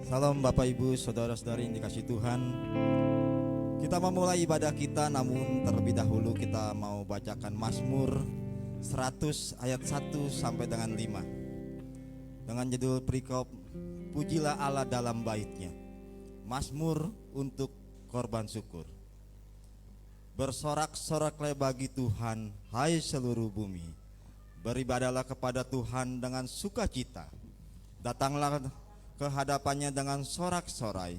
Salam Bapak Ibu, saudara-saudari yang dikasihi Tuhan. Kita memulai ibadah kita, namun terlebih dahulu kita mau bacakan Mazmur 100 ayat 1 sampai dengan 5 dengan judul perikop Pujilah Allah dalam baitnya. Mazmur untuk korban syukur. Bersorak-soraklah bagi Tuhan, hai seluruh bumi. Beribadahlah kepada Tuhan dengan sukacita. Datanglah ke hadapannya dengan sorak-sorai.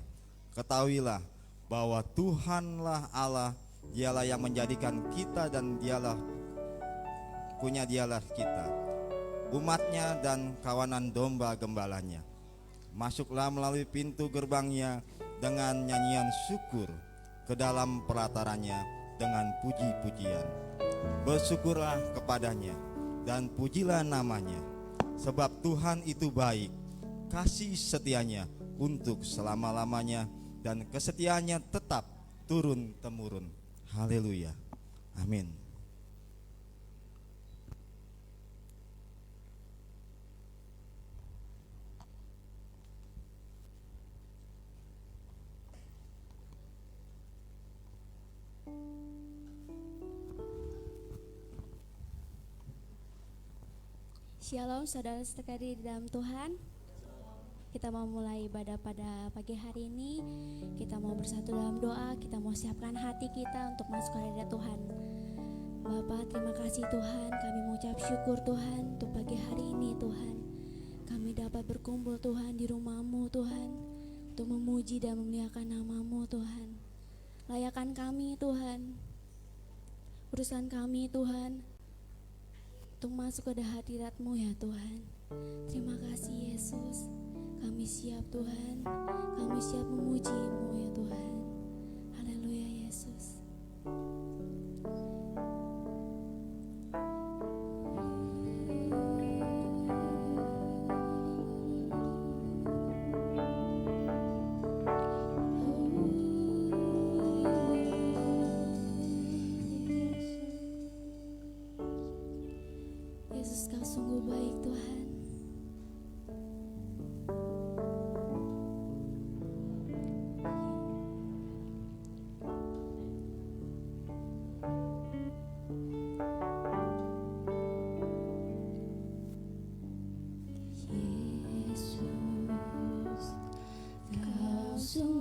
Ketahuilah bahwa Tuhanlah Allah, dialah yang menjadikan kita dan dialah kita, umatnya dan kawanan domba gembalanya. Masuklah melalui pintu gerbangnya dengan nyanyian syukur, ke dalam pelataranya dengan puji-pujian. Bersyukurlah kepadanya dan pujilah namanya, sebab Tuhan itu baik, kasih setianya untuk selama-lamanya, dan kesetiaannya tetap turun-temurun. Haleluya, amin. Shalom saudara-saudara di dalam Tuhan. Kita mau mulai ibadah pada pagi hari ini. Kita mau bersatu dalam doa. Kita mau siapkan hati kita untuk masuk ke hadirat Tuhan. Bapa, terima kasih Tuhan. Kami mengucap syukur Tuhan untuk pagi hari ini Tuhan. Kami dapat berkumpul Tuhan di rumah-Mu Tuhan, untuk memuji dan memuliakan nama-Mu Tuhan. Layakan kami Tuhan, urusan kami Tuhan, untuk masuk ke hadirat-Mu ya Tuhan. Terima kasih Yesus. Kami siap Tuhan, kami siap memuji-Mu ya Tuhan. Haleluya Yesus. Yesus, Kau sungguh baik Tuhan. Yang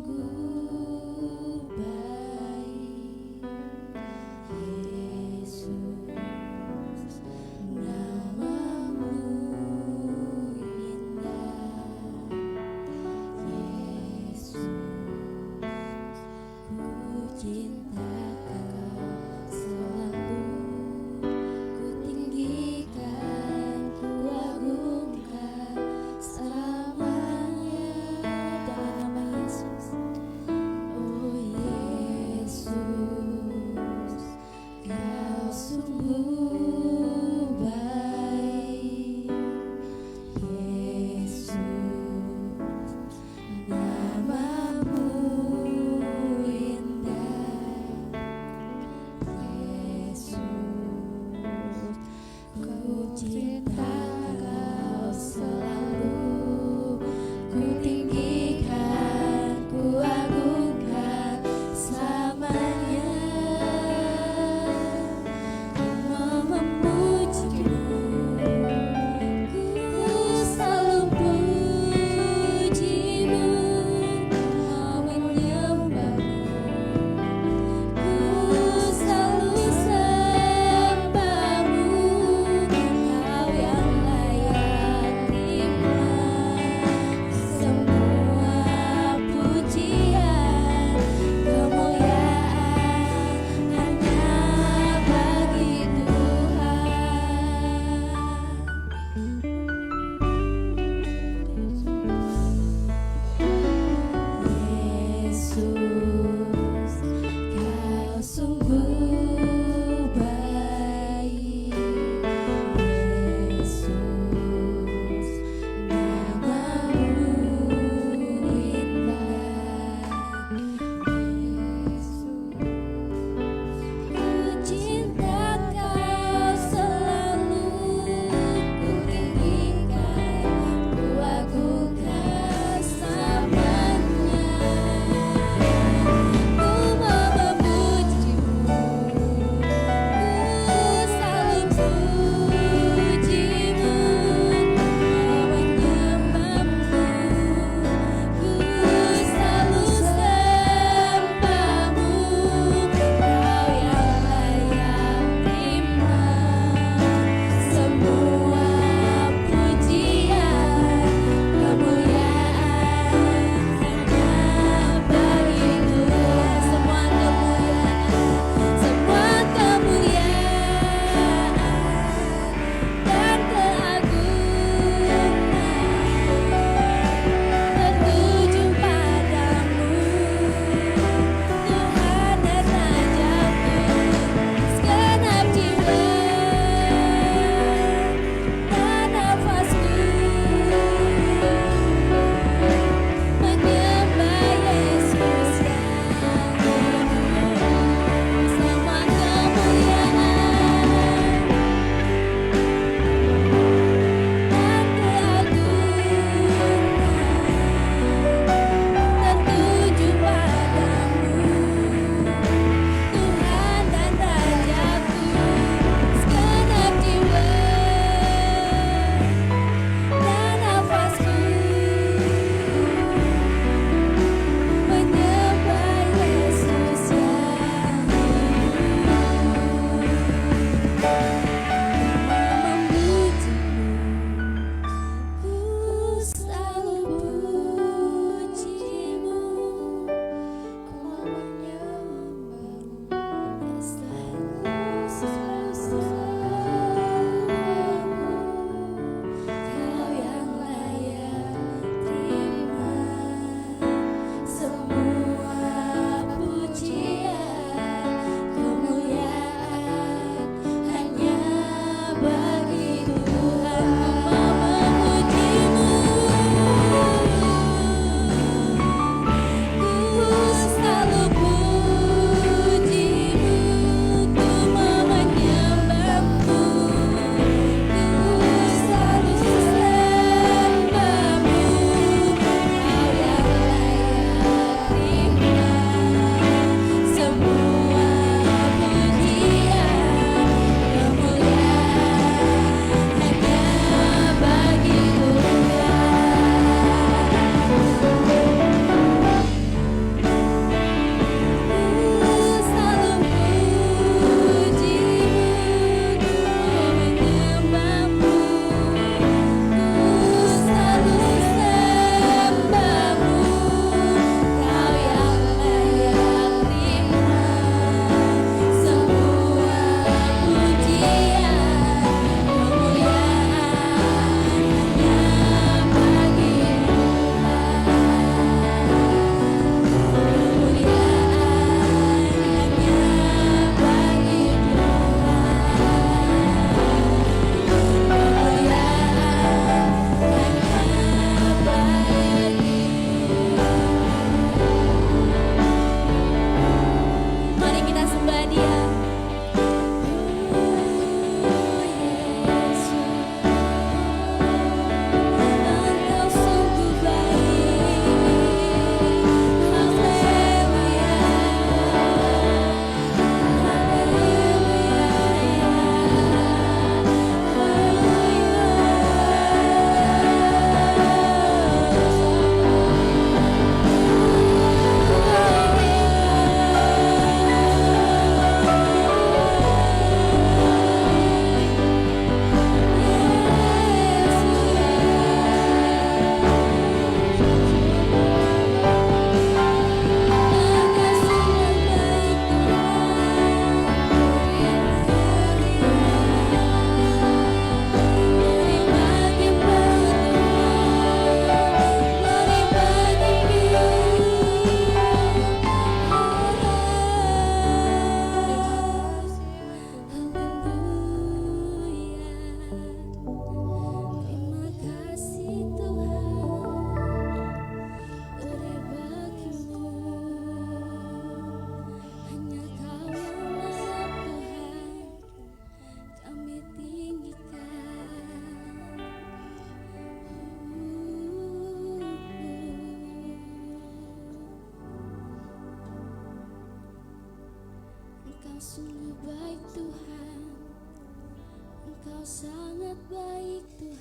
sangat baik Tuhan.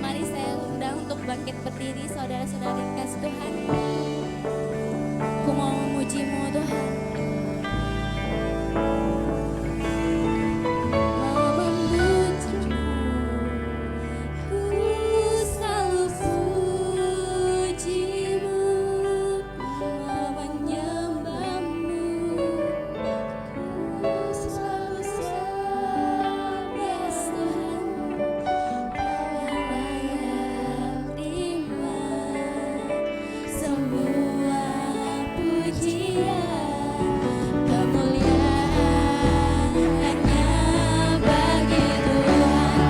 Mari saya undang untuk bangkit berdiri, saudara-saudari kasih Tuhan. Ku mau memuji-Mu Tuhan. Mau memuji-Mu, ku selalu puji-Mu, mau menyembah-Mu, ku selalu sembah Tuhan. Semua pujian kemuliaan hanya bagi Tuhan.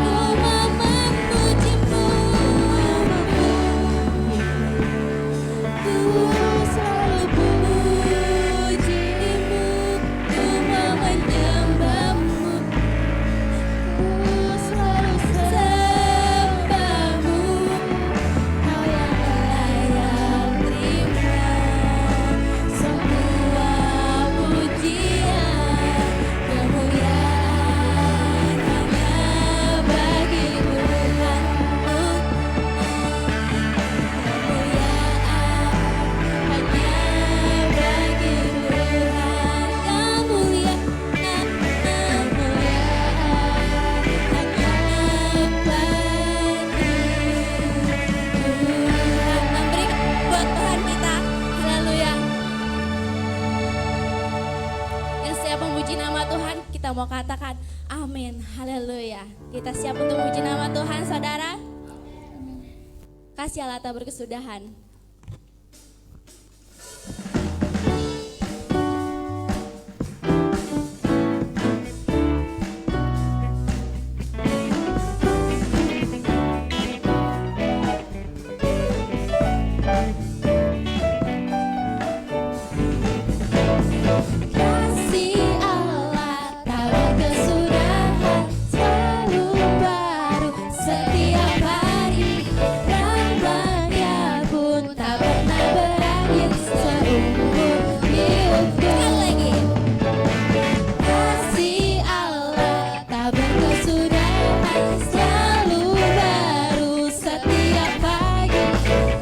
Ku selalu puji-Mu, ku menyembah-Mu, ku selalu sembah-Mu. Kau yang layak terima semua pujian kemuliaan hanya bagi Tuhan. Nama Tuhan, kita mau katakan amin, haleluya. Kita siap untuk memuji nama Tuhan, saudara. Kasih Allah tak berkesudahan. Kasih Allah tak berkesudahan, selalu baru setiap hari. Rahmat-Nya pun tak pernah berakhir seumur hidupku. Sekali lagi. Kasih Allah tak berkesudahan, selalu baru setiap pagi.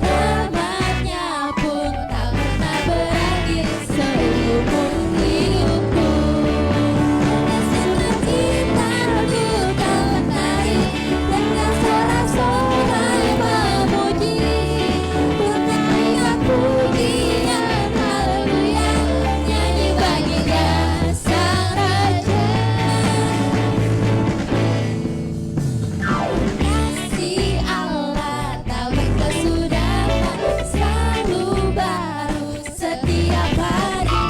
Rahmat-Nya pun tak pernah berakhir seumur hidupku. Sukacitaku kau menarik dengan sorak-sorai memuji. Bernaiklah pujian, haleluya, nyanyi bagi Dia Sang Raja. Kasih Allah tak berkesudahan, selalu baru setiap hari.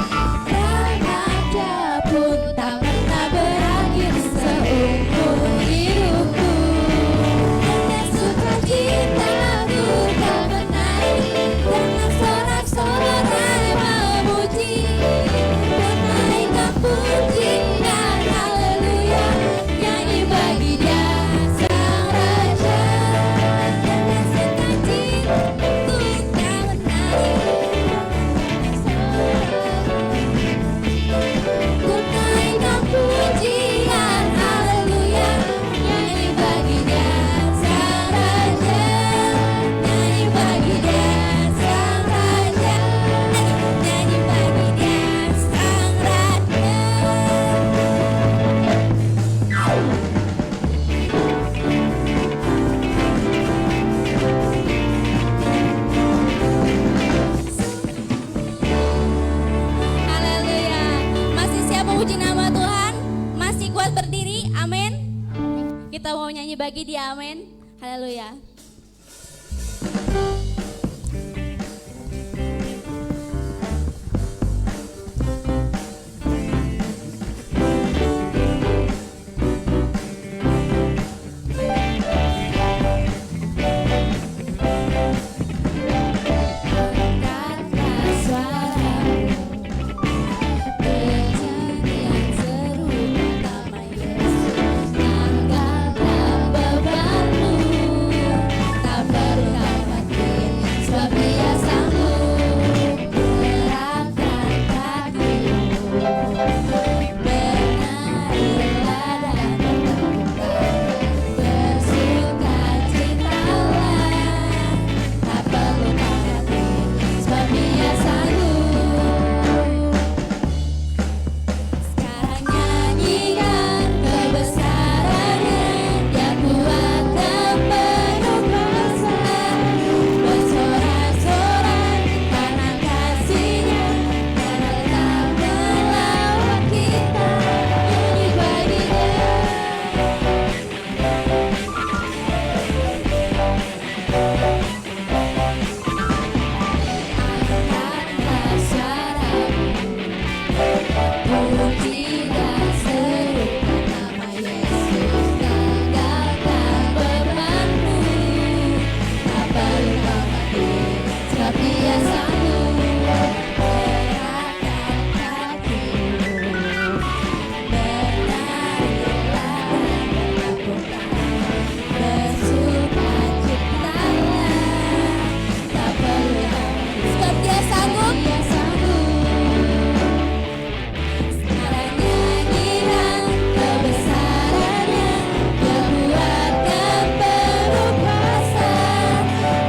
Rahmat-Nya pun tak pernah berakhir seumur hidupku. Dengan sukacitaku kau menarik dengan sorak-sorai memuji. Bernaiklah pujian, haleluya, nyanyi bagi Dia Sang Raja. Dengan sukacitaku kau menarik Bernaiklah pujian, haleluya, nyanyi bagi Dia Sang Raja. Nyanyi bagi Dia Sang Raja. Nyanyi bagi Dia Sang Raja. Haleluya. Masih siap memuji nama Tuhan? Masih kuat berdiri? Amin. Kita mau nyanyi bagi Dia, amin. Haleluya. sanggup. Segalanya hilang kebesarannya, Dia buatkan penuh kuasa.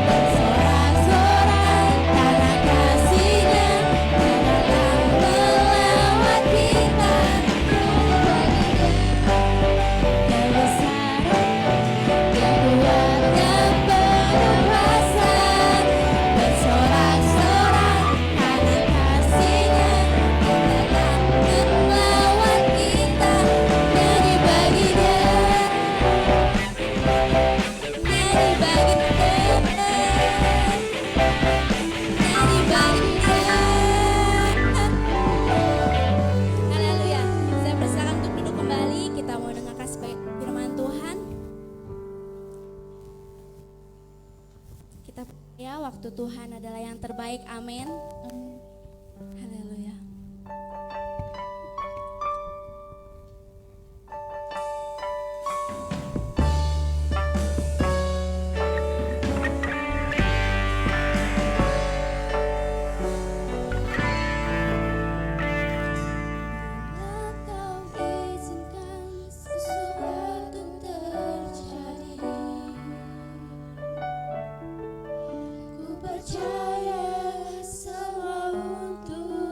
Bersorak-sorai karena kasih-Nya, Dia dalam melawat kita. Kebesaran Dia buatkan penuh kuasa. Bersorak-sorai karena kasih-Nya, Dia dalam melawat kita. Nyanyi bagi Dia, nyanyi bagi Dia, nyanyi bagi Dia. Haleluya. Saya persilakan untuk duduk kembali. Kita mau dengarkan firman Tuhan. Kita percaya waktu Tuhan adalah yang terbaik. Amin. Haleluya. Bila Kau izinkan sesuatu terjadi, ku percaya semua untuk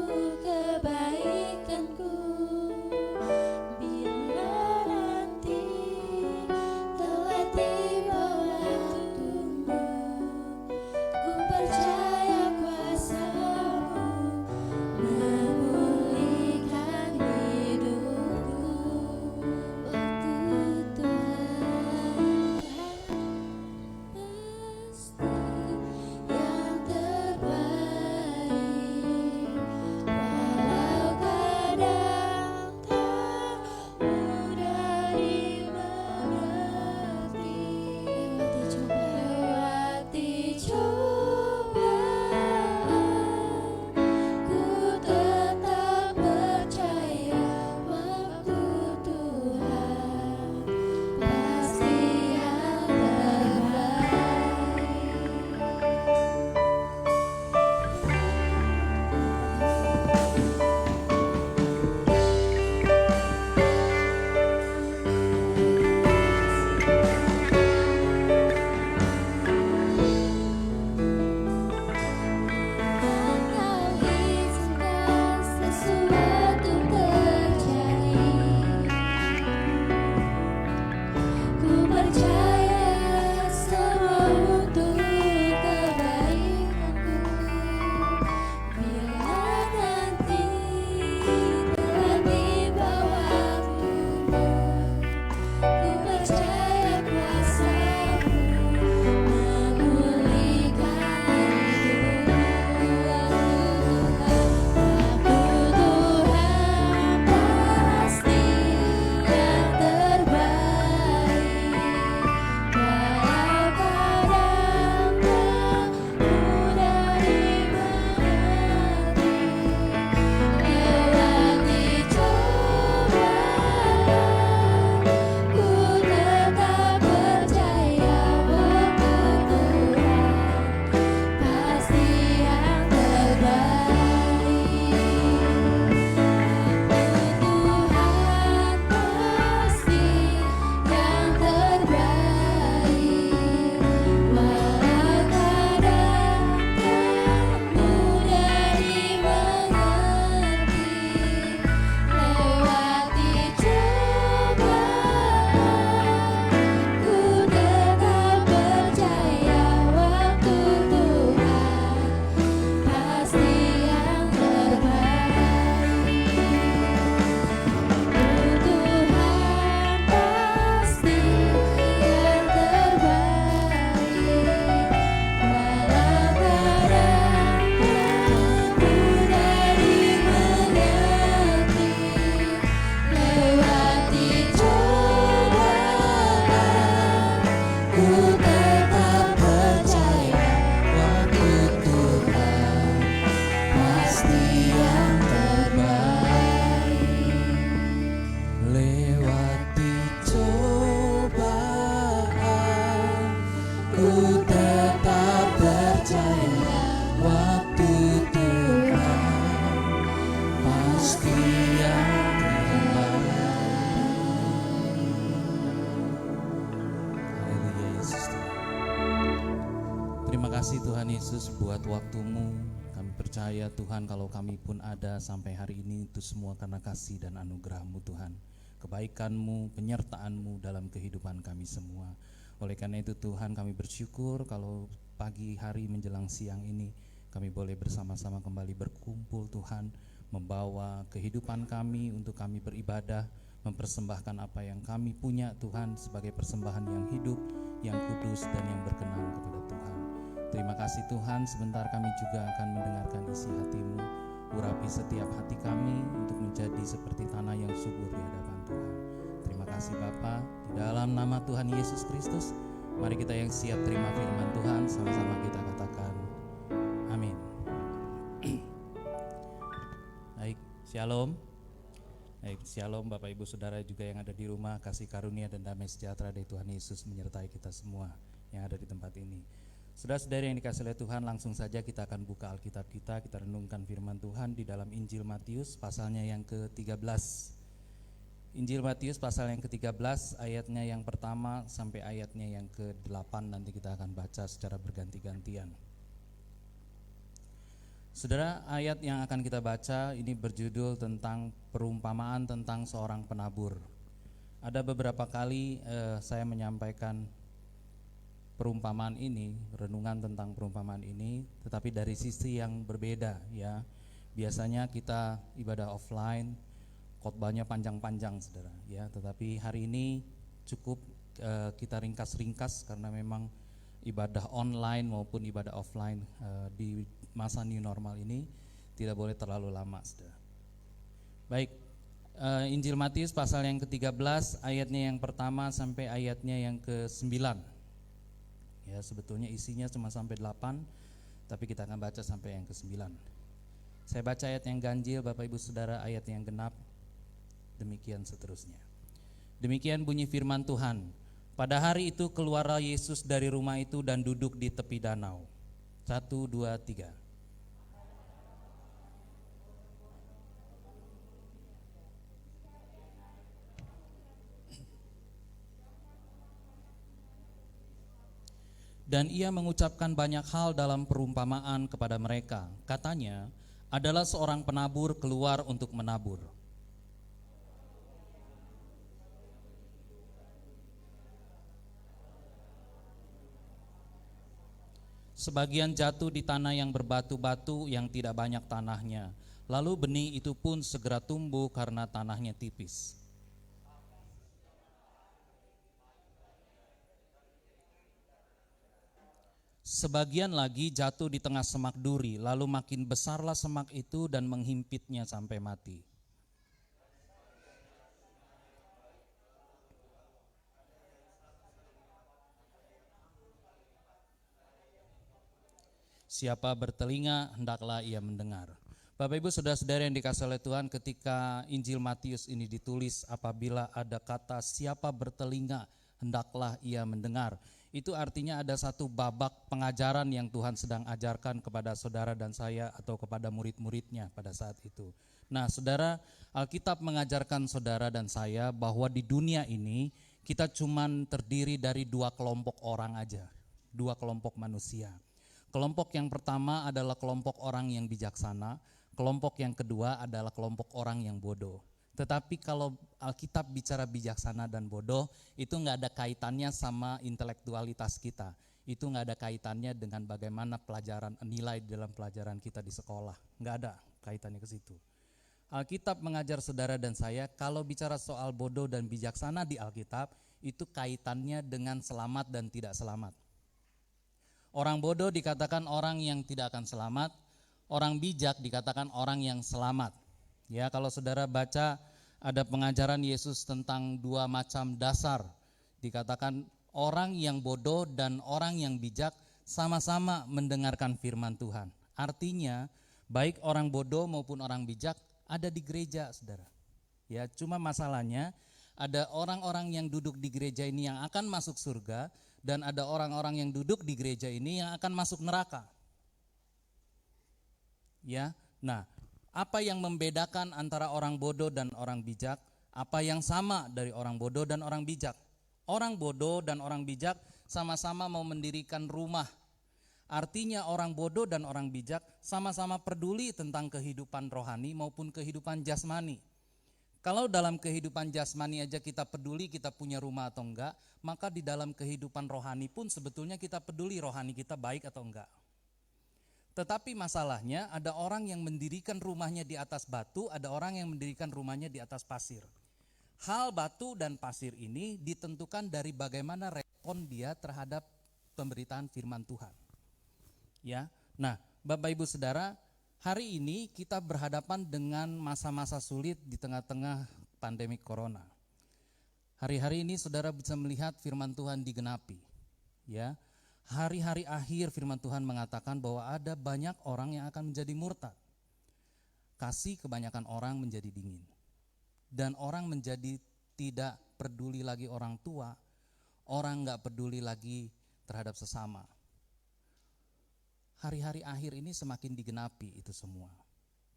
Yesus buat waktumu. Kami percaya Tuhan kalau kami pun ada sampai hari ini itu semua karena kasih dan anugerah-Mu Tuhan. Kebaikan-Mu, penyertaan-Mu dalam kehidupan kami semua. Oleh karena itu Tuhan kami bersyukur kalau pagi hari menjelang siang ini kami boleh bersama-sama kembali berkumpul Tuhan, membawa kehidupan kami untuk kami beribadah, mempersembahkan apa yang kami punya Tuhan sebagai persembahan yang hidup, yang kudus dan yang berkenan kepada Tuhan. Terima kasih Tuhan, sebentar kami juga akan mendengarkan isi hati-Mu. Urapi setiap hati kami untuk menjadi seperti tanah yang subur di hadapan Tuhan. Terima kasih Bapa, di dalam nama Tuhan Yesus Kristus, mari kita yang siap terima firman Tuhan, sama-sama kita katakan amin. Baik, shalom. Baik, shalom Bapak Ibu Saudara juga yang ada di rumah. Kasih karunia dan damai sejahtera dari Tuhan Yesus menyertai kita semua yang ada di tempat ini. Saudara-saudari yang dikasihi oleh Tuhan, langsung saja kita akan buka Alkitab kita renungkan firman Tuhan di dalam Injil Matius pasalnya yang ke-13. Injil Matius pasal yang ke-13 ayatnya yang pertama sampai ayatnya yang ke-8 nanti kita akan baca secara berganti-gantian. Saudara, ayat yang akan kita baca ini berjudul tentang perumpamaan tentang seorang penabur. Ada beberapa kali saya menyampaikan perumpamaan ini, renungan tentang perumpamaan ini, tetapi dari sisi yang berbeda ya. Biasanya kita ibadah offline, khotbahnya panjang-panjang Saudara ya, tetapi hari ini cukup kita ringkas-ringkas karena memang ibadah online maupun ibadah offline di masa new normal ini tidak boleh terlalu lama Saudara. Baik, Injil Matius pasal yang ke-13 ayatnya yang pertama sampai ayatnya yang ke-9. Ya, sebetulnya isinya cuma sampai 8, tapi kita akan baca sampai yang ke-9. Saya baca ayat yang ganjil, Bapak Ibu Saudara, ayat yang genap, demikian seterusnya. Demikian bunyi firman Tuhan. Pada hari itu keluarlah Yesus dari rumah itu dan duduk di tepi danau. 1, 2, 3. Dan ia mengucapkan banyak hal dalam perumpamaan kepada mereka. Katanya, adalah seorang penabur keluar untuk menabur. Sebagian jatuh di tanah yang berbatu-batu yang tidak banyak tanahnya. Lalu benih itu pun segera tumbuh karena tanahnya tipis. Sebagian lagi jatuh di tengah semak duri, lalu makin besarlah semak itu dan menghimpitnya sampai mati. Siapa bertelinga, hendaklah ia mendengar. Bapak Ibu Saudara-saudara yang dikasihi oleh Tuhan, ketika Injil Matius ini ditulis, apabila ada kata siapa bertelinga, hendaklah ia mendengar, itu artinya ada satu babak pengajaran yang Tuhan sedang ajarkan kepada saudara dan saya atau kepada murid-muridnya pada saat itu. Nah saudara, Alkitab mengajarkan saudara dan saya bahwa di dunia ini kita cuman terdiri dari dua kelompok orang aja, dua kelompok manusia. Kelompok yang pertama adalah kelompok orang yang bijaksana, kelompok yang kedua adalah kelompok orang yang bodoh. Tetapi kalau Alkitab bicara bijaksana dan bodoh, itu nggak ada kaitannya sama intelektualitas kita. Itu nggak ada kaitannya dengan bagaimana pelajaran nilai dalam pelajaran kita di sekolah. Nggak ada kaitannya ke situ. Alkitab mengajar saudara dan saya, kalau bicara soal bodoh dan bijaksana di Alkitab, itu kaitannya dengan selamat dan tidak selamat. Orang bodoh dikatakan orang yang tidak akan selamat, orang bijak dikatakan orang yang selamat. Ya, kalau saudara baca ada pengajaran Yesus tentang dua macam dasar. Dikatakan orang yang bodoh dan orang yang bijak sama-sama mendengarkan firman Tuhan. Artinya baik orang bodoh maupun orang bijak ada di gereja, saudara. Ya, cuma masalahnya ada orang-orang yang duduk di gereja ini yang akan masuk surga dan ada orang-orang yang duduk di gereja ini yang akan masuk neraka. Ya, nah, apa yang membedakan antara orang bodoh dan orang bijak? Apa yang sama dari orang bodoh dan orang bijak? Orang bodoh dan orang bijak sama-sama mau mendirikan rumah. Artinya orang bodoh dan orang bijak sama-sama peduli tentang kehidupan rohani maupun kehidupan jasmani. Kalau dalam kehidupan jasmani aja kita peduli kita punya rumah atau enggak, maka di dalam kehidupan rohani pun sebetulnya kita peduli rohani kita baik atau enggak. Tetapi masalahnya ada orang yang mendirikan rumahnya di atas batu, ada orang yang mendirikan rumahnya di atas pasir. Hal batu dan pasir ini ditentukan dari bagaimana respon dia terhadap pemberitaan firman Tuhan. Ya, nah Bapak Ibu Saudara, hari ini kita berhadapan dengan masa-masa sulit di tengah-tengah pandemi corona. Hari-hari ini saudara bisa melihat firman Tuhan digenapi. Ya, hari-hari akhir firman Tuhan mengatakan bahwa ada banyak orang yang akan menjadi murtad. Kasih kebanyakan orang menjadi dingin. Dan orang menjadi tidak peduli lagi orang tua, orang gak peduli lagi terhadap sesama. Hari-hari akhir ini semakin digenapi itu semua.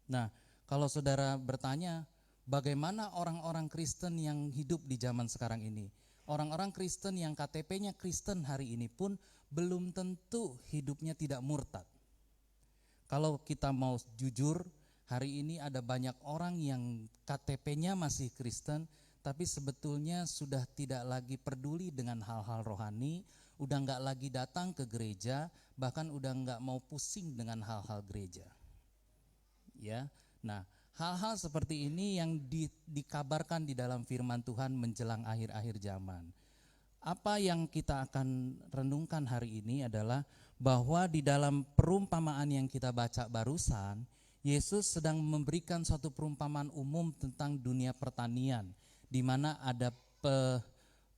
Nah, kalau saudara bertanya, bagaimana orang-orang Kristen yang hidup di zaman sekarang ini? Orang-orang Kristen yang KTP-nya Kristen hari ini pun belum tentu hidupnya tidak murtad. Kalau kita mau jujur, hari ini ada banyak orang yang KTP-nya masih Kristen, tapi sebetulnya sudah tidak lagi peduli dengan hal-hal rohani, udah nggak lagi datang ke gereja, bahkan udah nggak mau pusing dengan hal-hal gereja. Ya, nah hal-hal seperti ini yang dikabarkan di dalam firman Tuhan menjelang akhir-akhir zaman. Apa yang kita akan renungkan hari ini adalah bahwa di dalam perumpamaan yang kita baca barusan, Yesus sedang memberikan suatu perumpamaan umum tentang dunia pertanian, di mana ada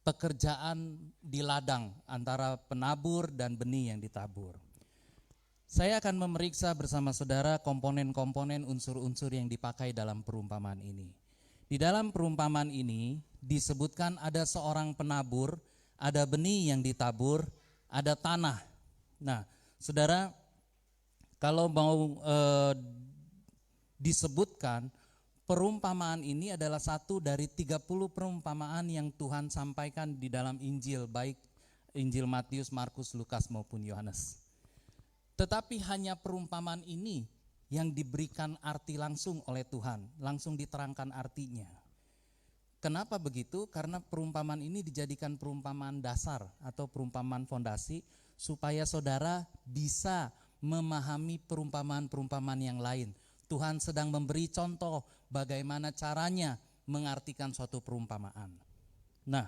pekerjaan di ladang antara penabur dan benih yang ditabur. Saya akan memeriksa bersama saudara komponen-komponen unsur-unsur yang dipakai dalam perumpamaan ini. Di dalam perumpamaan ini disebutkan ada seorang penabur, ada benih yang ditabur, ada tanah. Nah, saudara, kalau mau disebutkan, perumpamaan ini adalah satu dari 30 perumpamaan yang Tuhan sampaikan di dalam Injil, baik Injil Matius, Markus, Lukas maupun Yohanes. Tetapi hanya perumpamaan ini yang diberikan arti langsung oleh Tuhan, langsung diterangkan artinya. Kenapa begitu? Karena perumpamaan ini dijadikan perumpamaan dasar atau perumpamaan fondasi supaya saudara bisa memahami perumpamaan-perumpamaan yang lain. Tuhan sedang memberi contoh bagaimana caranya mengartikan suatu perumpamaan. Nah,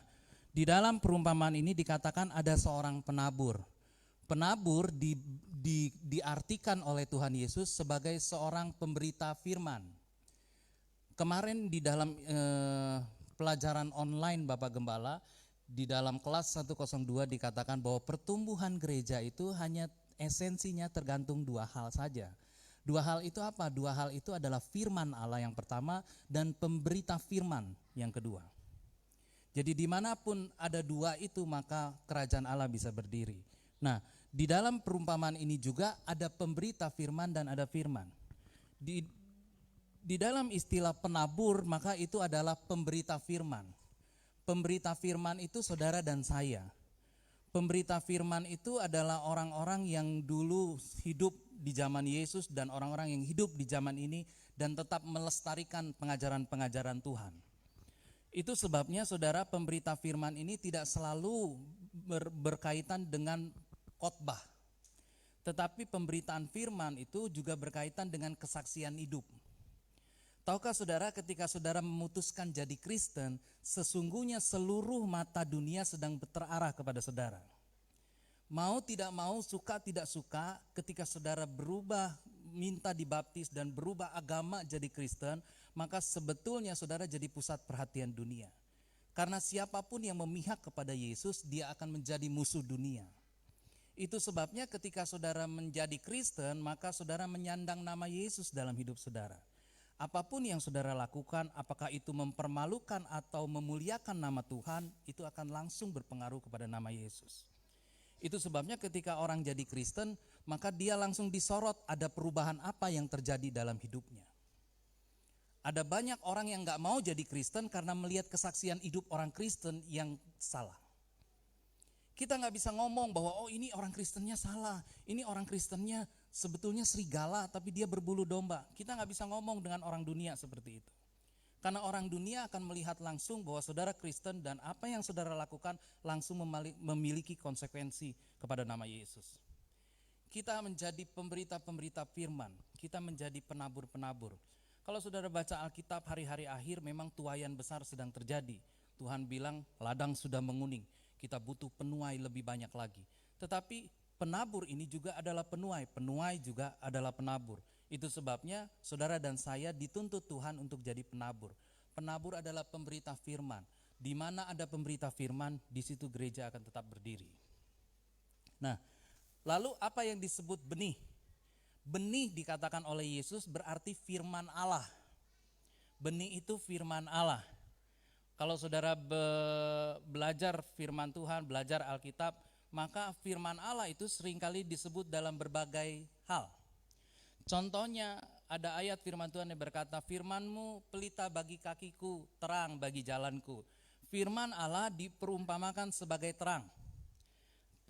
di dalam perumpamaan ini dikatakan ada seorang penabur. Penabur diartikan oleh Tuhan Yesus sebagai seorang pemberita firman. Kemarin di dalam pelajaran online Bapak Gembala, di dalam kelas 102 dikatakan bahwa pertumbuhan gereja itu hanya esensinya tergantung dua hal saja. Dua hal itu apa? Dua hal itu adalah firman Allah yang pertama dan pemberita firman yang kedua. Jadi dimanapun ada dua itu maka kerajaan Allah bisa berdiri. Nah, di dalam perumpamaan ini juga ada pemberita firman dan ada firman. Di dalam istilah penabur maka itu adalah pemberita firman. Pemberita firman itu saudara dan saya. Pemberita firman itu adalah orang-orang yang dulu hidup di zaman Yesus dan orang-orang yang hidup di zaman ini dan tetap melestarikan pengajaran-pengajaran Tuhan. Itu sebabnya saudara, pemberita firman ini tidak selalu berkaitan dengan khotbah. Tetapi pemberitaan firman itu juga berkaitan dengan kesaksian hidup. Tahukah saudara, ketika saudara memutuskan jadi Kristen, sesungguhnya seluruh mata dunia sedang terarah kepada saudara. Mau tidak mau, suka tidak suka, ketika saudara berubah, minta dibaptis dan berubah agama jadi Kristen, maka sebetulnya saudara jadi pusat perhatian dunia. Karena siapapun yang memihak kepada Yesus, dia akan menjadi musuh dunia. Itu sebabnya ketika saudara menjadi Kristen, maka saudara menyandang nama Yesus dalam hidup saudara. Apapun yang saudara lakukan, apakah itu mempermalukan atau memuliakan nama Tuhan, itu akan langsung berpengaruh kepada nama Yesus. Itu sebabnya ketika orang jadi Kristen, maka dia langsung disorot ada perubahan apa yang terjadi dalam hidupnya. Ada banyak orang yang gak mau jadi Kristen karena melihat kesaksian hidup orang Kristen yang salah. Kita nggak bisa ngomong bahwa oh ini orang Kristennya salah, ini orang Kristennya sebetulnya serigala tapi dia berbulu domba. Kita nggak bisa ngomong dengan orang dunia seperti itu. Karena orang dunia akan melihat langsung bahwa saudara Kristen dan apa yang saudara lakukan langsung memiliki konsekuensi kepada nama Yesus. Kita menjadi pemberita-pemberita firman, kita menjadi penabur-penabur. Kalau saudara baca Alkitab hari-hari akhir memang tuaian besar sedang terjadi. Tuhan bilang ladang sudah menguning. Kita butuh penuai lebih banyak lagi. Tetapi penabur ini juga adalah penuai juga adalah penabur. Itu sebabnya saudara dan saya dituntut Tuhan untuk jadi penabur. Penabur adalah pemberita firman. Di mana ada pemberita firman, di situ gereja akan tetap berdiri. Nah, lalu apa yang disebut benih? Benih dikatakan oleh Yesus berarti firman Allah. Benih itu firman Allah. Kalau saudara belajar firman Tuhan, belajar Alkitab, maka firman Allah itu seringkali disebut dalam berbagai hal. Contohnya ada ayat firman Tuhan yang berkata, firman-Mu pelita bagi kakiku, terang bagi jalanku. Firman Allah diperumpamakan sebagai terang.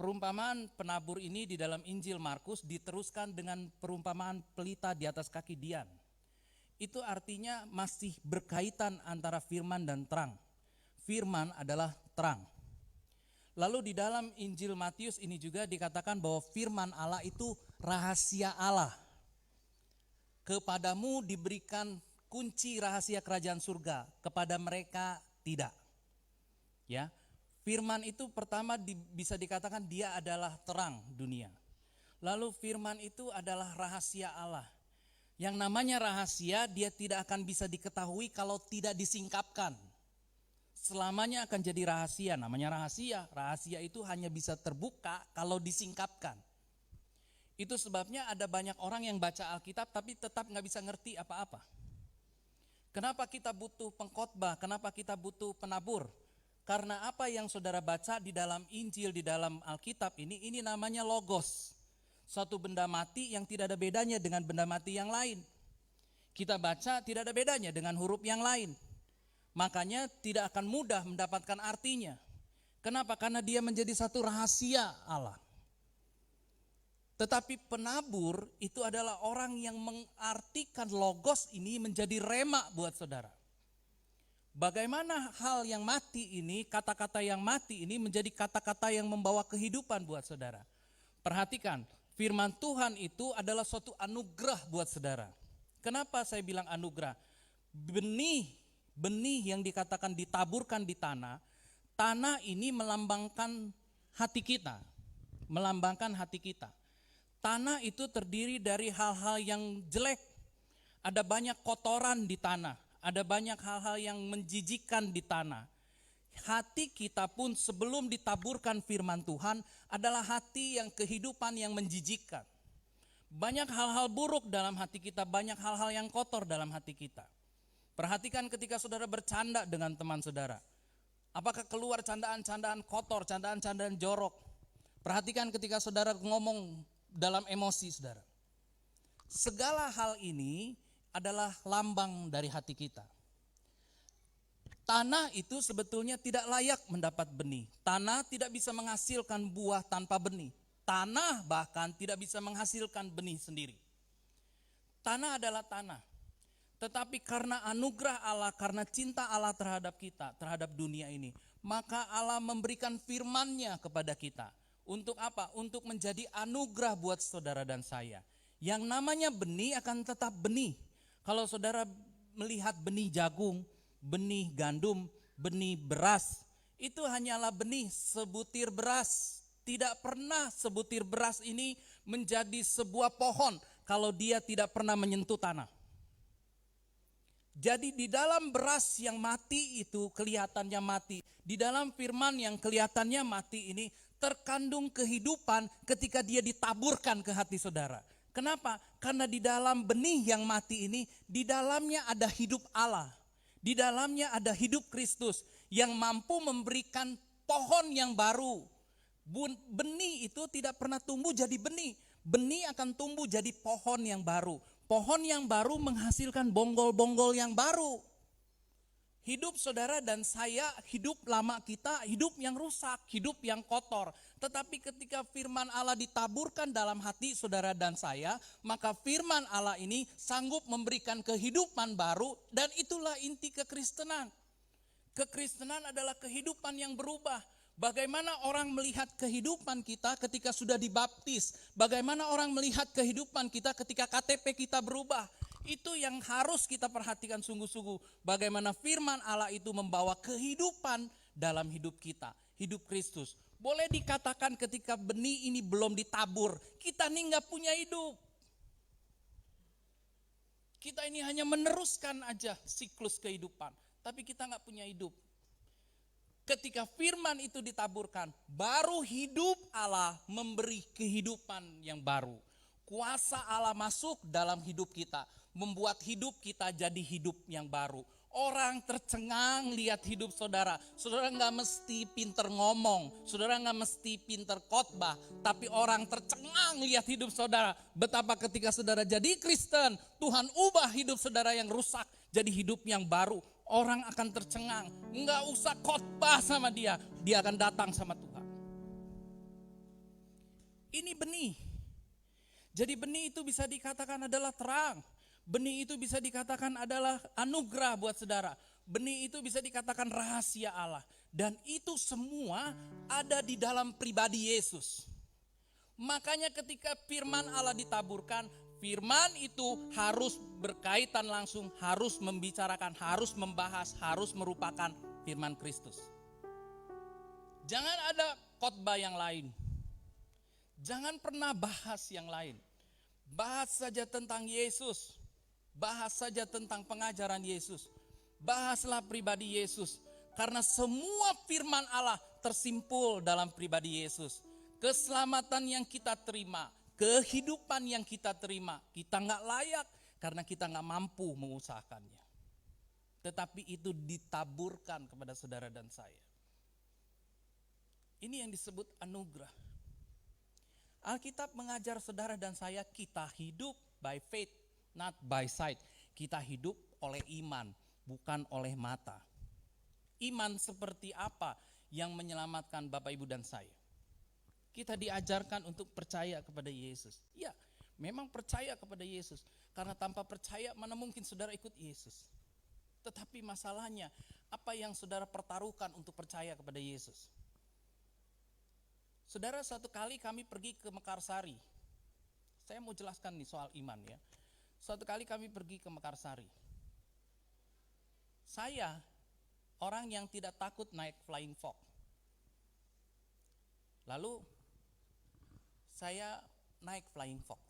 Perumpamaan penabur ini di dalam Injil Markus diteruskan dengan perumpamaan pelita di atas kaki Dian. Itu artinya masih berkaitan antara firman dan terang. Firman adalah terang. Lalu di dalam Injil Matius ini juga dikatakan bahwa firman Allah itu rahasia Allah. Kepadamu diberikan kunci rahasia kerajaan surga, kepada mereka tidak. Ya, firman itu pertama bisa dikatakan dia adalah terang dunia. Lalu firman itu adalah rahasia Allah. Yang namanya rahasia dia tidak akan bisa diketahui kalau tidak disingkapkan. Selamanya akan jadi rahasia, namanya rahasia. Rahasia itu hanya bisa terbuka kalau disingkapkan. Itu sebabnya ada banyak orang yang baca Alkitab tapi tetap gak bisa ngerti apa-apa. Kenapa kita butuh pengkhotbah, kenapa kita butuh penabur? Karena apa yang saudara baca di dalam Injil, di dalam Alkitab ini namanya logos. Suatu benda mati yang tidak ada bedanya dengan benda mati yang lain. Kita baca tidak ada bedanya dengan huruf yang lain. Makanya tidak akan mudah mendapatkan artinya. Kenapa? Karena dia menjadi satu rahasia Allah. Tetapi penabur itu adalah orang yang mengartikan logos ini menjadi rema buat saudara. Bagaimana hal yang mati ini, kata-kata yang mati ini menjadi kata-kata yang membawa kehidupan buat saudara. Perhatikan, firman Tuhan itu adalah suatu anugerah buat saudara. Kenapa saya bilang anugerah? Benih yang dikatakan ditaburkan di tanah, tanah ini melambangkan hati kita. Melambangkan hati kita. Tanah itu terdiri dari hal-hal yang jelek. Ada banyak kotoran di tanah. Ada banyak hal-hal yang menjijikkan di tanah. Hati kita pun sebelum ditaburkan firman Tuhan adalah hati yang kehidupan yang menjijikkan. Banyak hal-hal buruk dalam hati kita, banyak hal-hal yang kotor dalam hati kita. Perhatikan ketika saudara bercanda dengan teman saudara. Apakah keluar candaan-candaan kotor, candaan-candaan jorok? Perhatikan ketika saudara ngomong dalam emosi saudara. Segala hal ini adalah lambang dari hati kita. Tanah itu sebetulnya tidak layak mendapat benih. Tanah tidak bisa menghasilkan buah tanpa benih. Tanah bahkan tidak bisa menghasilkan benih sendiri. Tanah adalah tanah. Tetapi karena anugerah Allah, karena cinta Allah terhadap kita, terhadap dunia ini, maka Allah memberikan firman-Nya kepada kita. Untuk apa? Untuk menjadi anugerah buat saudara dan saya. Yang namanya benih akan tetap benih. Kalau saudara melihat benih jagung, benih gandum, benih beras, itu hanyalah benih sebutir beras. Tidak pernah sebutir beras ini menjadi sebuah pohon kalau dia tidak pernah menyentuh tanah. Jadi di dalam beras yang mati itu kelihatannya mati. Di dalam firman yang kelihatannya mati ini terkandung kehidupan ketika dia ditaburkan ke hati saudara. Kenapa? Karena di dalam benih yang mati ini, di dalamnya ada hidup Allah. Di dalamnya ada hidup Kristus yang mampu memberikan pohon yang baru. Benih itu tidak pernah tumbuh jadi benih. Benih akan tumbuh jadi pohon yang baru. Pohon yang baru menghasilkan bonggol-bonggol yang baru. Hidup saudara dan saya, hidup lama kita, hidup yang rusak, hidup yang kotor. Tetapi ketika firman Allah ditaburkan dalam hati saudara dan saya, maka firman Allah ini sanggup memberikan kehidupan baru, dan itulah inti kekristenan. Kekristenan adalah kehidupan yang berubah. Bagaimana orang melihat kehidupan kita ketika sudah dibaptis? Bagaimana orang melihat kehidupan kita ketika KTP kita berubah? Itu yang harus kita perhatikan sungguh-sungguh. Bagaimana firman Allah itu membawa kehidupan dalam hidup kita. Hidup Kristus. Boleh dikatakan ketika benih ini belum ditabur, kita ini gak punya hidup. Kita ini hanya meneruskan aja siklus kehidupan. Tapi kita gak punya hidup. Ketika firman itu ditaburkan, baru hidup Allah memberi kehidupan yang baru. Kuasa Allah masuk dalam hidup kita, membuat hidup kita jadi hidup yang baru. Orang tercengang lihat hidup saudara. Saudara gak mesti pinter ngomong, saudara gak mesti pinter khotbah, tapi orang tercengang lihat hidup saudara. Betapa ketika saudara jadi Kristen, Tuhan ubah hidup saudara yang rusak jadi hidup yang baru. Orang akan tercengang, gak usah khotbah sama dia akan datang sama Tuhan. Ini benih. Jadi benih itu bisa dikatakan adalah terang. Benih itu bisa dikatakan adalah anugerah buat saudara. Benih itu bisa dikatakan rahasia Allah. Dan itu semua ada di dalam pribadi Yesus. Makanya ketika firman Allah ditaburkan, firman itu harus berkaitan langsung, harus membicarakan, harus membahas, harus merupakan firman Kristus. Jangan ada khotbah yang lain. Jangan pernah bahas yang lain. Bahas saja tentang Yesus. Bahas saja tentang pengajaran Yesus. Bahaslah pribadi Yesus. Karena semua firman Allah tersimpul dalam pribadi Yesus. Keselamatan yang kita terima, kehidupan yang kita terima, kita gak layak karena kita gak mampu mengusahakannya. Tetapi itu ditaburkan kepada saudara dan saya. Ini yang disebut anugerah. Alkitab mengajar saudara dan saya, kita hidup by faith, not by sight. Kita hidup oleh iman, bukan oleh mata. Iman seperti apa yang menyelamatkan Bapak Ibu dan saya? Kita diajarkan untuk percaya kepada Yesus. Ya, memang percaya kepada Yesus. Karena tanpa percaya mana mungkin saudara ikut Yesus. Tetapi masalahnya, apa yang saudara pertaruhkan untuk percaya kepada Yesus? Saudara, satu kali kami pergi ke Mekarsari. Saya mau jelaskan nih soal iman ya. Suatu kali kami pergi ke Mekarsari. Saya orang yang tidak takut naik Flying Fox. Lalu saya naik Flying Fox.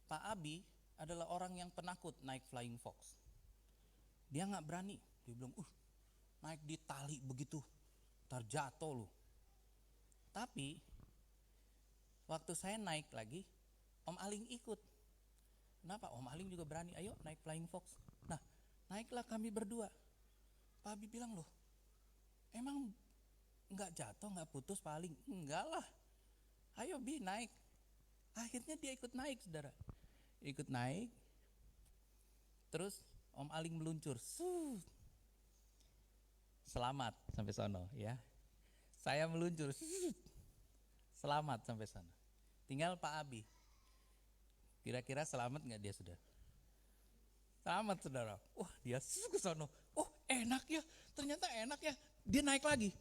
Pak Abi adalah orang yang penakut naik Flying Fox. Dia gak berani. Dia bilang, naik di tali begitu, terjatuh loh. Tapi waktu saya naik lagi, Om Aling ikut. Kenapa? Om Aling juga berani, ayo naik Flying Fox. Nah, naiklah kami berdua. Pak Abi bilang, loh, emang gak jatuh, gak putus Pak Aling? Enggak lah, ayo Bi naik. Akhirnya dia ikut naik, saudara. Ikut naik, terus Om Aling meluncur. Selamat sampai sono ya. Saya meluncur. Selamat sampai sana. Tinggal Pak Abi. Kira-kira selamat gak dia, saudara? Selamat, saudara. Wah, dia ke sono. Oh, enak ya. Ternyata enak ya. Dia naik lagi.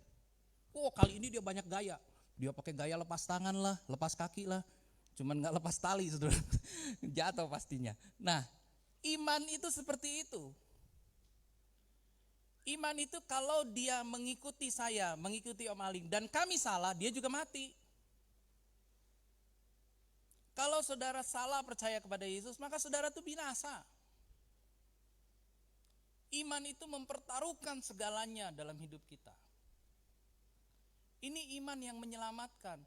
Oh, kali ini dia banyak gaya. Dia pakai gaya lepas tangan lah, lepas kaki lah. Cuman gak lepas tali, saudara. Jatuh pastinya. Nah, iman itu seperti itu. Iman itu kalau dia mengikuti saya, mengikuti Om Aling, dan kami salah, dia juga mati. Kalau saudara salah percaya kepada Yesus, maka saudara itu binasa. Iman itu mempertaruhkan segalanya dalam hidup kita. Ini iman yang menyelamatkan.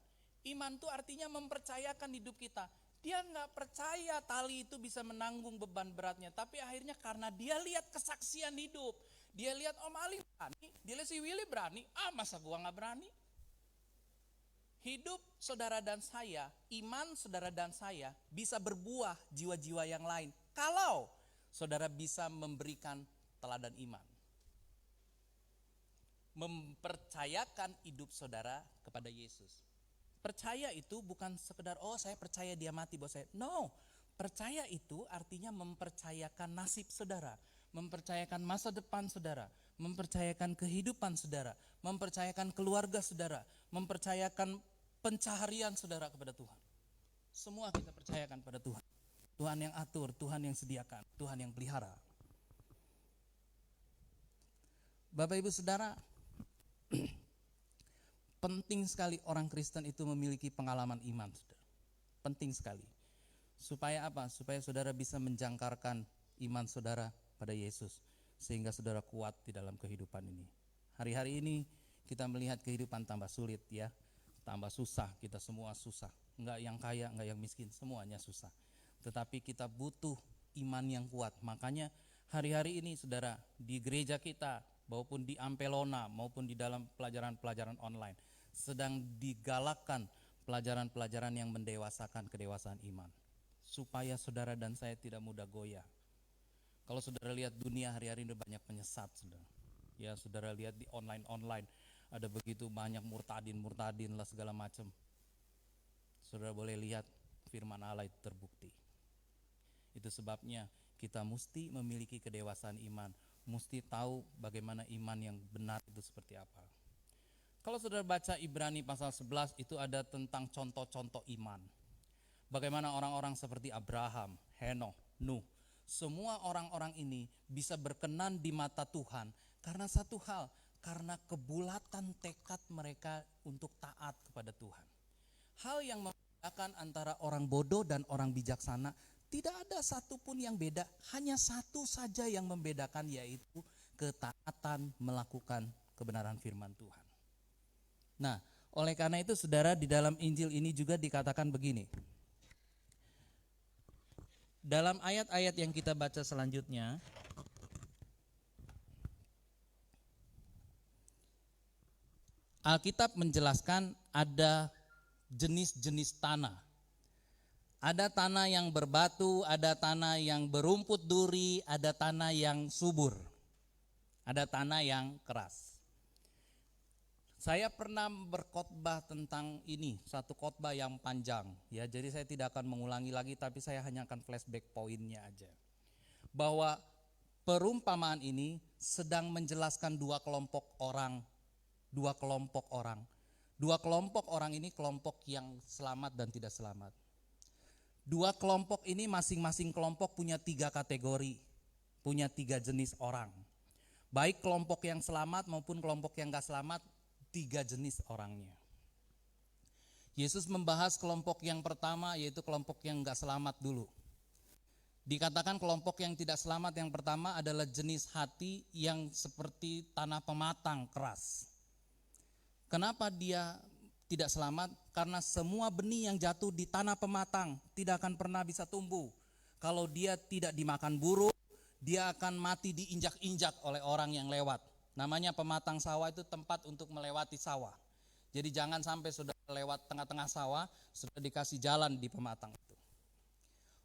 Iman itu artinya mempercayakan hidup kita. Dia gak percaya tali itu bisa menanggung beban beratnya. Tapi akhirnya karena dia lihat kesaksian hidup. Dia lihat Om Ali berani, dia lihat si Willy berani. Masa gua gak berani? Hidup saudara dan saya, iman saudara dan saya bisa berbuah jiwa-jiwa yang lain. Kalau saudara bisa memberikan teladan iman. Mempercayakan hidup saudara kepada Yesus. Percaya itu bukan sekedar, oh saya percaya dia mati buat saya. No, percaya itu artinya mempercayakan nasib saudara, mempercayakan masa depan saudara, mempercayakan kehidupan saudara, mempercayakan keluarga saudara, mempercayakan pencaharian saudara kepada Tuhan. Semua kita percayakan pada Tuhan. Tuhan yang atur, Tuhan yang sediakan, Tuhan yang pelihara. Bapak Ibu Saudara, penting sekali orang Kristen itu memiliki pengalaman iman, saudara. Penting sekali. Supaya apa? Supaya saudara bisa menjangkarkan iman saudara pada Yesus, sehingga saudara kuat di dalam kehidupan ini. Hari-hari ini kita melihat kehidupan tambah sulit ya, tambah susah, kita semua susah. Enggak yang kaya, enggak yang miskin, semuanya susah. Tetapi kita butuh iman yang kuat. Makanya hari-hari ini saudara, di gereja kita maupun di Ampelona maupun di dalam pelajaran-pelajaran online sedang digalakkan pelajaran-pelajaran yang mendewasakan kedewasaan iman, supaya saudara dan saya tidak mudah goyah. Kalau saudara lihat dunia hari-hari ini banyak penyesat, saudara. Ya, saudara lihat di online ada begitu banyak murtadin lah segala macam. Saudara boleh lihat firman Allah itu terbukti. Itu sebabnya kita mesti memiliki kedewasaan iman, mesti tahu bagaimana iman yang benar itu seperti apa. Kalau saudara baca Ibrani pasal 11 itu ada tentang contoh-contoh iman. Bagaimana orang-orang seperti Abraham, Henokh, Nuh, semua orang-orang ini bisa berkenan di mata Tuhan karena satu hal, karena kebulatan tekad mereka untuk taat kepada Tuhan. Hal yang membedakan antara orang bodoh dan orang bijaksana, tidak ada satupun yang beda, hanya satu saja yang membedakan, yaitu ketaatan melakukan kebenaran firman Tuhan. Nah, oleh karena itu saudara, di dalam Injil ini juga dikatakan begini. Dalam ayat-ayat yang kita baca selanjutnya, Alkitab menjelaskan ada jenis-jenis tanah. Ada tanah yang berbatu, ada tanah yang berumput duri, ada tanah yang subur, ada tanah yang keras. Saya pernah berkhotbah tentang ini, satu khotbah yang panjang ya, jadi saya tidak akan mengulangi lagi, tapi saya hanya akan flashback poinnya aja. Bahwa perumpamaan ini sedang menjelaskan dua kelompok orang. Dua kelompok orang ini kelompok yang selamat dan tidak selamat. Dua kelompok ini masing-masing kelompok punya 3 kategori, punya 3 jenis orang. Baik kelompok yang selamat maupun kelompok yang gak selamat, 3 jenis orangnya. Yesus membahas kelompok yang pertama, yaitu kelompok yang gak selamat dulu. Dikatakan kelompok yang tidak selamat yang pertama adalah jenis hati yang seperti tanah pematang keras. Kenapa dia tidak selamat? Karena semua benih yang jatuh di tanah pematang tidak akan pernah bisa tumbuh. Kalau dia tidak dimakan burung, dia akan mati diinjak-injak oleh orang yang lewat. Namanya pematang sawah itu tempat untuk melewati sawah. Jadi jangan sampai sudah lewat tengah-tengah sawah, sudah dikasih jalan di pematang itu.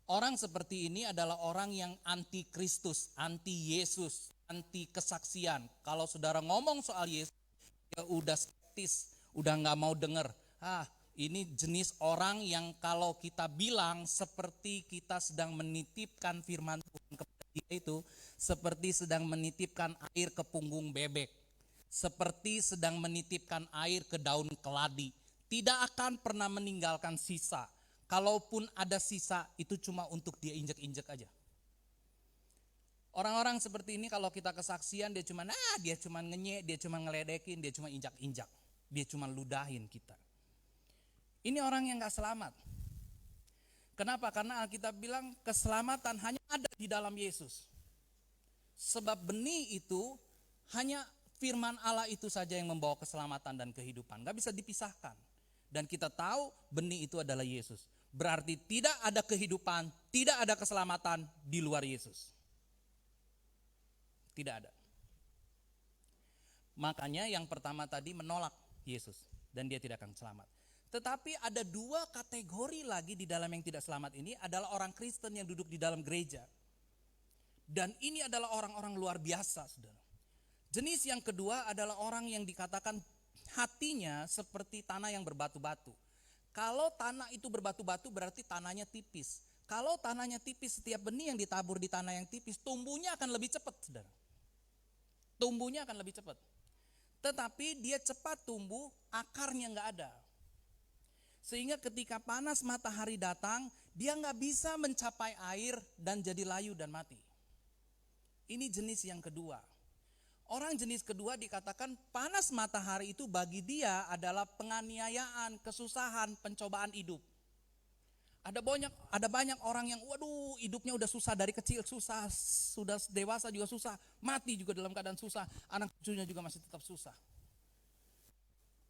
Orang seperti ini adalah orang yang anti Kristus, anti Yesus, anti kesaksian. Kalau saudara ngomong soal Yesus, ya udah skeptis, udah gak mau dengar. Ini jenis orang yang kalau kita bilang seperti kita sedang menitipkan firman Tuhan kepada dia itu, seperti sedang menitipkan air ke punggung bebek, seperti sedang menitipkan air ke daun keladi, tidak akan pernah meninggalkan sisa. Kalaupun ada sisa, itu cuma untuk dia injek-injek aja. Orang-orang seperti ini kalau kita kesaksian, dia cuma ngenyek, dia cuma ngeledekin, dia cuma injak-injak, dia cuma ludahin kita. Ini orang yang gak selamat. Kenapa? Karena Alkitab bilang keselamatan hanya ada di dalam Yesus. Sebab benih itu hanya firman Allah itu saja yang membawa keselamatan dan kehidupan. Gak bisa dipisahkan. Dan kita tahu benih itu adalah Yesus. Berarti tidak ada kehidupan, tidak ada keselamatan di luar Yesus. Tidak ada. Makanya yang pertama tadi menolak Yesus dan dia tidak akan selamat. Tetapi ada 2 kategori lagi di dalam yang tidak selamat ini adalah orang Kristen yang duduk di dalam gereja. Dan ini adalah orang-orang luar biasa, saudara. Jenis yang kedua adalah orang yang dikatakan hatinya seperti tanah yang berbatu-batu. Kalau tanah itu berbatu-batu berarti tanahnya tipis. Kalau tanahnya tipis, setiap benih yang ditabur di tanah yang tipis, tumbuhnya akan lebih cepat, saudara. Tumbuhnya akan lebih cepat. Tetapi dia cepat tumbuh, akarnya nggak ada. Sehingga ketika panas matahari datang, dia nggak bisa mencapai air dan jadi layu dan mati. Ini jenis yang kedua. Orang jenis kedua dikatakan panas matahari itu bagi dia adalah penganiayaan, kesusahan, pencobaan hidup. Ada banyak orang yang waduh hidupnya udah susah dari kecil, susah, sudah dewasa juga susah, mati juga dalam keadaan susah, anak cucunya juga masih tetap susah.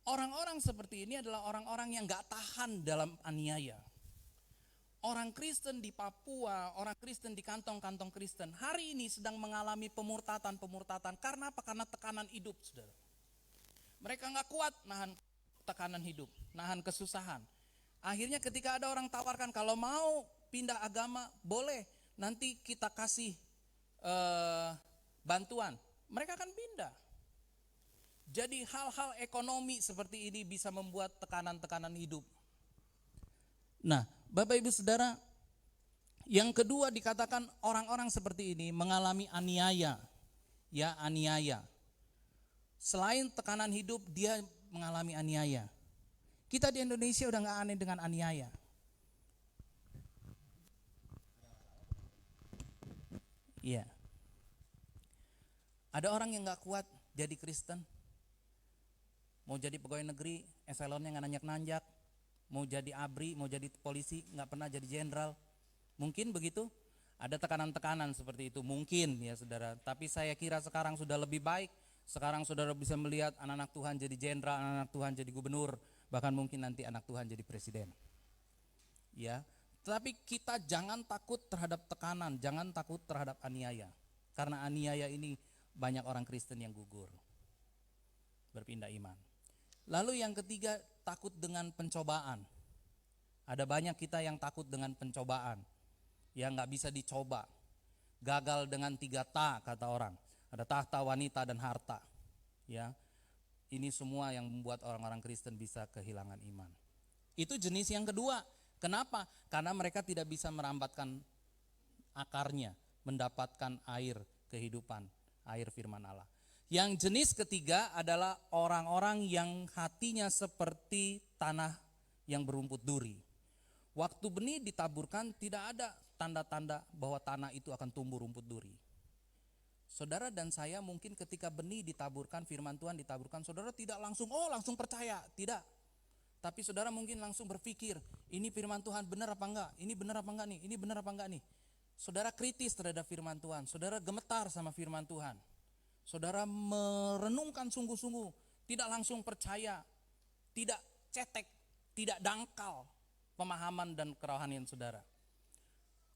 Orang-orang seperti ini adalah orang-orang yang gak tahan dalam aniaya. Orang Kristen di Papua, orang Kristen di kantong-kantong Kristen hari ini sedang mengalami pemurtatan. Karena apa? Karena tekanan hidup, saudara. Mereka gak kuat nahan tekanan hidup, nahan kesusahan. Akhirnya ketika ada orang tawarkan kalau mau pindah agama boleh, nanti kita kasih bantuan, mereka akan pindah. Jadi hal-hal ekonomi seperti ini bisa membuat tekanan-tekanan hidup. Nah, Bapak Ibu Saudara, yang kedua dikatakan orang-orang seperti ini mengalami aniaya. Ya, aniaya. Selain tekanan hidup, dia mengalami aniaya. Kita di Indonesia udah gak aneh dengan aniaya. Iya. Ada orang yang gak kuat jadi Kristen, mau jadi pegawai negeri, eselonnya gak nanjak-nanjak, mau jadi ABRI, mau jadi polisi, gak pernah jadi jenderal. Mungkin begitu, ada tekanan-tekanan seperti itu, mungkin ya saudara. Tapi saya kira sekarang sudah lebih baik. Sekarang saudara bisa melihat anak-anak Tuhan jadi jenderal, anak-anak Tuhan jadi gubernur, bahkan mungkin nanti anak Tuhan jadi presiden. Ya, tetapi kita jangan takut terhadap tekanan, jangan takut terhadap aniaya. Karena aniaya ini banyak orang Kristen yang gugur, berpindah iman. Lalu yang ketiga, takut dengan pencobaan. Ada banyak kita yang takut dengan pencobaan, yang gak bisa dicoba. Gagal dengan 3 ta kata orang. Ada tahta, wanita, dan harta. Ya, ini semua yang membuat orang-orang Kristen bisa kehilangan iman. Itu jenis yang kedua. Kenapa? Karena mereka tidak bisa merambatkan akarnya, mendapatkan air kehidupan, air firman Allah. Yang jenis ketiga adalah orang-orang yang hatinya seperti tanah yang berumput duri. Waktu benih ditaburkan tidak ada tanda-tanda bahwa tanah itu akan tumbuh rumput duri. Saudara dan saya mungkin ketika benih ditaburkan, firman Tuhan ditaburkan, saudara tidak langsung percaya, tidak. Tapi saudara mungkin langsung berpikir, ini firman Tuhan benar apa enggak? Ini benar apa enggak nih? Ini benar apa enggak nih? Saudara kritis terhadap firman Tuhan, saudara gemetar sama firman Tuhan. Saudara merenungkan sungguh-sungguh, tidak langsung percaya, tidak cetek, tidak dangkal pemahaman dan kerohanian saudara.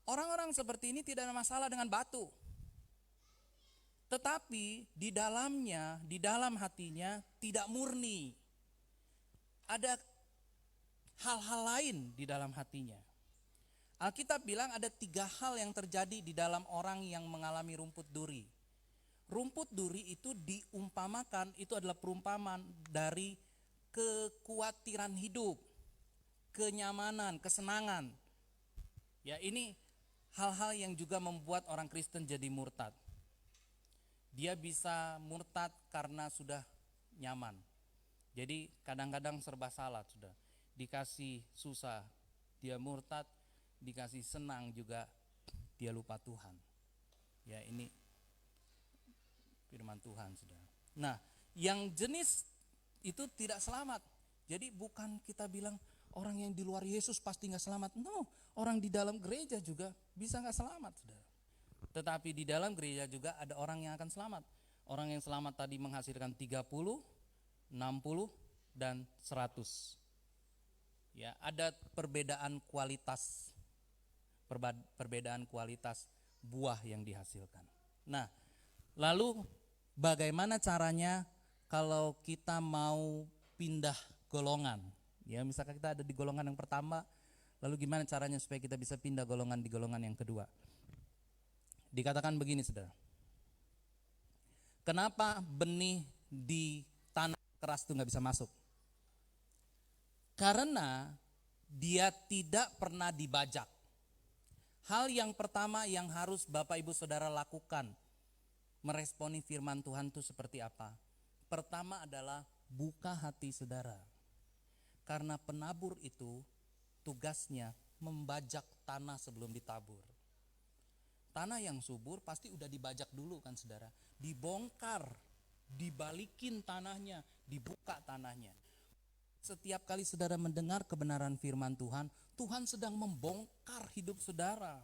Orang-orang seperti ini tidak ada masalah dengan batu. Tetapi di dalamnya, di dalam hatinya tidak murni. Ada hal-hal lain di dalam hatinya. Alkitab bilang ada 3 hal yang terjadi di dalam orang yang mengalami rumput duri. Rumput duri itu diumpamakan, itu adalah perumpamaan dari kekhawatiran hidup, kenyamanan, kesenangan. Ya, ini hal-hal yang juga membuat orang Kristen jadi murtad. Dia bisa murtad karena sudah nyaman. Jadi kadang-kadang serba salah sudah. Dikasih susah, dia murtad, dikasih senang juga dia lupa Tuhan. Ya, ini firman Tuhan sudah. Nah, yang jenis itu tidak selamat. Jadi bukan kita bilang orang yang di luar Yesus pasti gak selamat. No, orang di dalam gereja juga bisa gak selamat sudah. Tetapi di dalam gereja juga ada orang yang akan selamat. Orang yang selamat tadi menghasilkan 30, 60, dan 100. Ya, ada perbedaan kualitas buah yang dihasilkan. Nah, lalu bagaimana caranya kalau kita mau pindah golongan? Ya, misalkan kita ada di golongan yang pertama, lalu gimana caranya supaya kita bisa pindah golongan di golongan yang kedua? Dikatakan begini saudara. Kenapa benih di tanah keras itu gak bisa masuk? Karena dia tidak pernah dibajak. Hal yang pertama yang harus Bapak Ibu Saudara lakukan meresponi firman Tuhan itu seperti apa? Pertama adalah buka hati saudara. Karena penabur itu tugasnya membajak tanah sebelum ditabur. Tanah yang subur pasti udah dibajak dulu kan saudara. Dibongkar, dibalikin tanahnya, dibuka tanahnya. Setiap kali saudara mendengar kebenaran firman Tuhan, Tuhan sedang membongkar hidup saudara.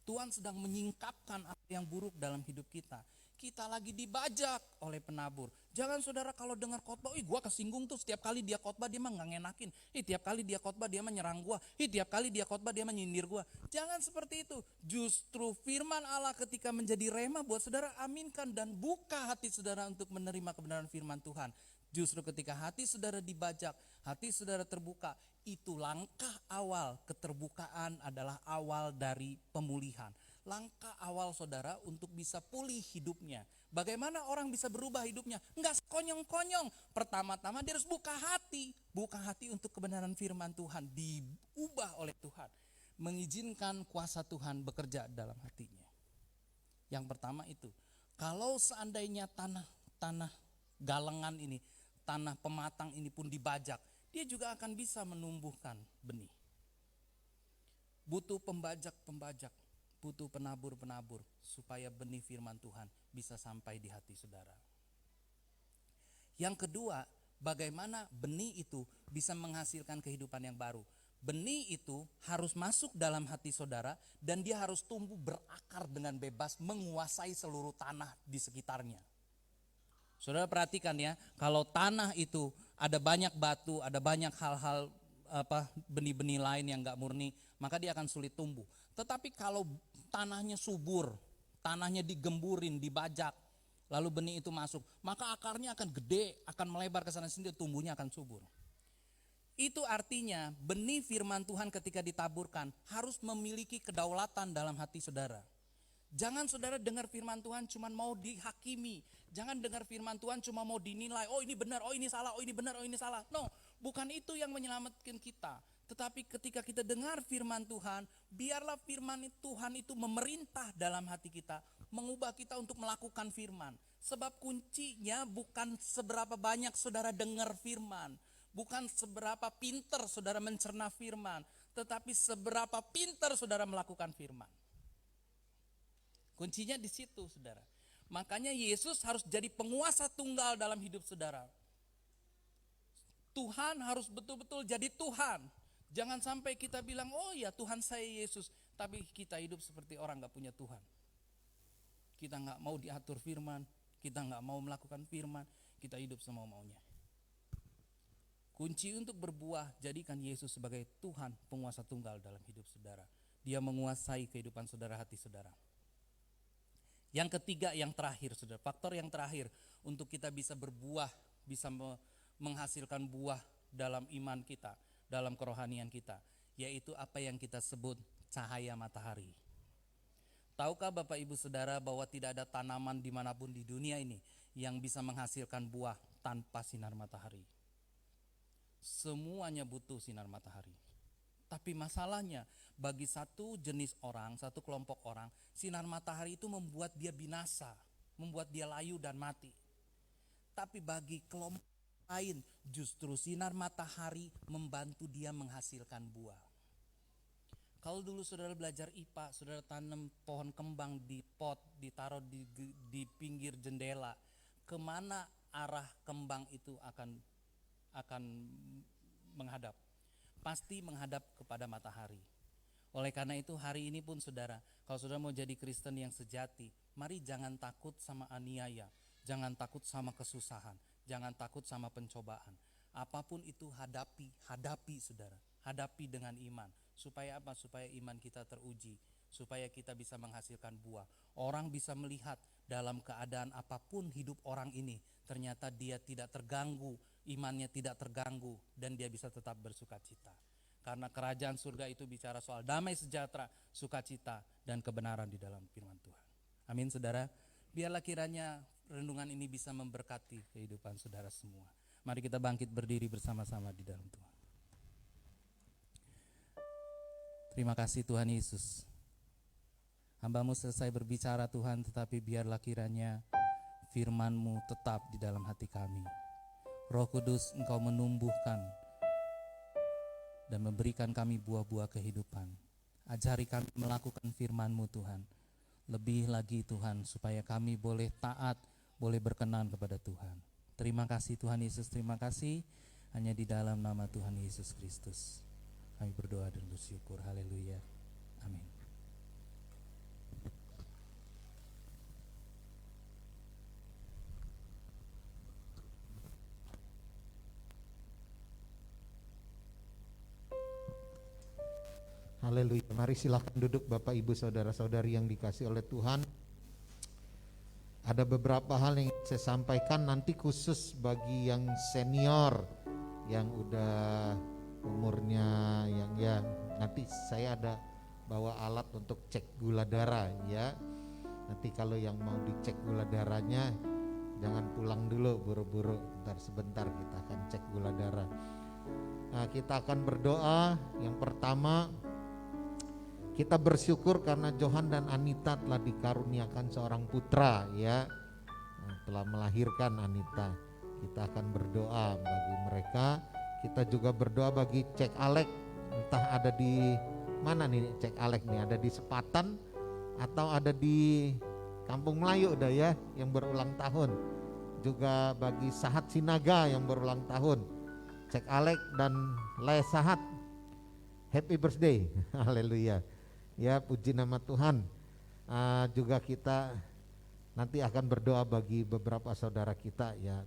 Tuhan sedang menyingkapkan apa yang buruk dalam hidup kita. Kita lagi dibajak oleh penabur. Jangan saudara kalau dengar khotbah, gua kesinggung tuh setiap kali dia khotbah dia mah nggak ngenakin. Tiap kali dia khotbah dia mah nyerang gua. Tiap kali dia khotbah dia mah nyindir gua. Jangan seperti itu. Justru firman Allah ketika menjadi rema buat saudara, aminkan dan buka hati saudara untuk menerima kebenaran firman Tuhan. Justru ketika hati saudara dibajak, hati saudara terbuka, itu langkah awal. Keterbukaan adalah awal dari pemulihan. Langkah awal saudara untuk bisa pulih hidupnya. Bagaimana orang bisa berubah hidupnya? Enggak sekonyong-konyong. Pertama-tama dia harus buka hati. Buka hati untuk kebenaran firman Tuhan. Diubah oleh Tuhan. Mengizinkan kuasa Tuhan bekerja dalam hatinya. Yang pertama itu. Kalau seandainya tanah galengan ini, tanah pematang ini pun dibajak, dia juga akan bisa menumbuhkan benih. Butuh pembajak-pembajak. Butuh penabur-penabur supaya benih firman Tuhan bisa sampai di hati saudara. Yang kedua, bagaimana benih itu bisa menghasilkan kehidupan yang baru. Benih itu harus masuk dalam hati saudara dan dia harus tumbuh berakar dengan bebas menguasai seluruh tanah di sekitarnya. Saudara perhatikan ya, kalau tanah itu ada banyak batu, ada banyak hal-hal benih-benih lain yang gak murni, maka dia akan sulit tumbuh. Tetapi kalau tanahnya subur, tanahnya digemburin, dibajak, lalu benih itu masuk, maka akarnya akan gede, akan melebar ke sana sini, tumbuhnya akan subur. Itu artinya benih firman Tuhan ketika ditaburkan harus memiliki kedaulatan dalam hati saudara. Jangan saudara dengar firman Tuhan cuma mau dihakimi. Jangan dengar firman Tuhan cuma mau dinilai, oh ini benar, oh ini salah, oh ini benar, oh ini salah. No, bukan itu yang menyelamatkan kita. Tetapi ketika kita dengar firman Tuhan, biarlah firman Tuhan itu memerintah dalam hati kita, mengubah kita untuk melakukan firman. Sebab kuncinya bukan seberapa banyak saudara dengar firman, bukan seberapa pintar saudara mencerna firman, tetapi seberapa pintar saudara melakukan firman. Kuncinya di situ saudara. Makanya Yesus harus jadi penguasa tunggal dalam hidup saudara. Tuhan harus betul-betul jadi Tuhan. Jangan sampai kita bilang, oh ya Tuhan saya Yesus, tapi kita hidup seperti orang gak punya Tuhan. Kita gak mau diatur firman, kita gak mau melakukan firman, kita hidup semau-maunya. Kunci untuk berbuah, jadikan Yesus sebagai Tuhan penguasa tunggal dalam hidup saudara. Dia menguasai kehidupan saudara, hati saudara. Yang ketiga, yang terakhir saudara, faktor yang terakhir untuk kita bisa berbuah, bisa menghasilkan buah dalam iman kita, dalam kerohanian kita, yaitu apa yang kita sebut cahaya matahari. Tahukah Bapak Ibu Saudara bahwa tidak ada tanaman dimanapun di dunia ini yang bisa menghasilkan buah tanpa sinar matahari? Semuanya butuh sinar matahari. Tapi masalahnya bagi satu jenis orang, satu kelompok orang, sinar matahari itu membuat dia binasa, membuat dia layu dan mati. Tapi bagi kelompok lain justru sinar matahari membantu dia menghasilkan buah. Kalau dulu saudara belajar IPA, saudara tanam pohon kembang di pot, ditaruh di pinggir jendela, kemana arah kembang itu akan menghadap? Pasti menghadap kepada matahari. Oleh karena itu hari ini pun saudara, kalau saudara mau jadi Kristen yang sejati, mari jangan takut sama aniaya, jangan takut sama kesusahan, jangan takut sama pencobaan. Apapun itu hadapi saudara, hadapi dengan iman. Supaya apa? Supaya iman kita teruji, supaya kita bisa menghasilkan buah. Orang bisa melihat dalam keadaan apapun hidup orang ini, ternyata dia tidak terganggu, imannya tidak terganggu, dan dia bisa tetap bersuka cita. Karena kerajaan surga itu bicara soal damai sejahtera, sukacita, dan kebenaran di dalam firman Tuhan. Amin saudara. Biarlah kiranya renungan ini bisa memberkati kehidupan saudara semua. Mari kita bangkit berdiri bersama-sama di dalam Tuhan. Terima kasih Tuhan Yesus. Hamba-Mu selesai berbicara Tuhan, tetapi biarlah kiranya firman-Mu tetap di dalam hati kami. Roh Kudus, Engkau menumbuhkan dan memberikan kami buah-buah kehidupan. Ajari kami melakukan firman-Mu Tuhan. Lebih lagi Tuhan, supaya kami boleh taat, boleh berkenan kepada Tuhan. Terima kasih Tuhan Yesus, terima kasih. Hanya di dalam nama Tuhan Yesus Kristus kami berdoa dan bersyukur. Haleluya. Amin. Haleluya. Mari silakan duduk Bapak Ibu Saudara-saudari yang dikasih oleh Tuhan. Ada beberapa hal yang saya sampaikan nanti khusus bagi yang senior, yang udah umurnya yang ya, nanti saya ada bawa alat untuk cek gula darah ya. Nanti kalau yang mau dicek gula darahnya jangan pulang dulu buru-buru, sebentar kita akan cek gula darah. Nah, kita akan berdoa. Yang pertama, kita bersyukur karena Johan dan Anita telah dikaruniakan seorang putra ya. Telah melahirkan Anita. Kita akan berdoa bagi mereka. Kita juga berdoa bagi Cek Alek, entah ada di mana nih Cek Alek nih, ada di Sepatan atau ada di Kampung Melayu udah ya yang berulang tahun. Juga bagi Sahat Sinaga yang berulang tahun. Cek Alek dan Le Sahat, happy birthday. Haleluya. Ya, puji nama Tuhan. Juga kita nanti akan berdoa bagi beberapa saudara kita ya.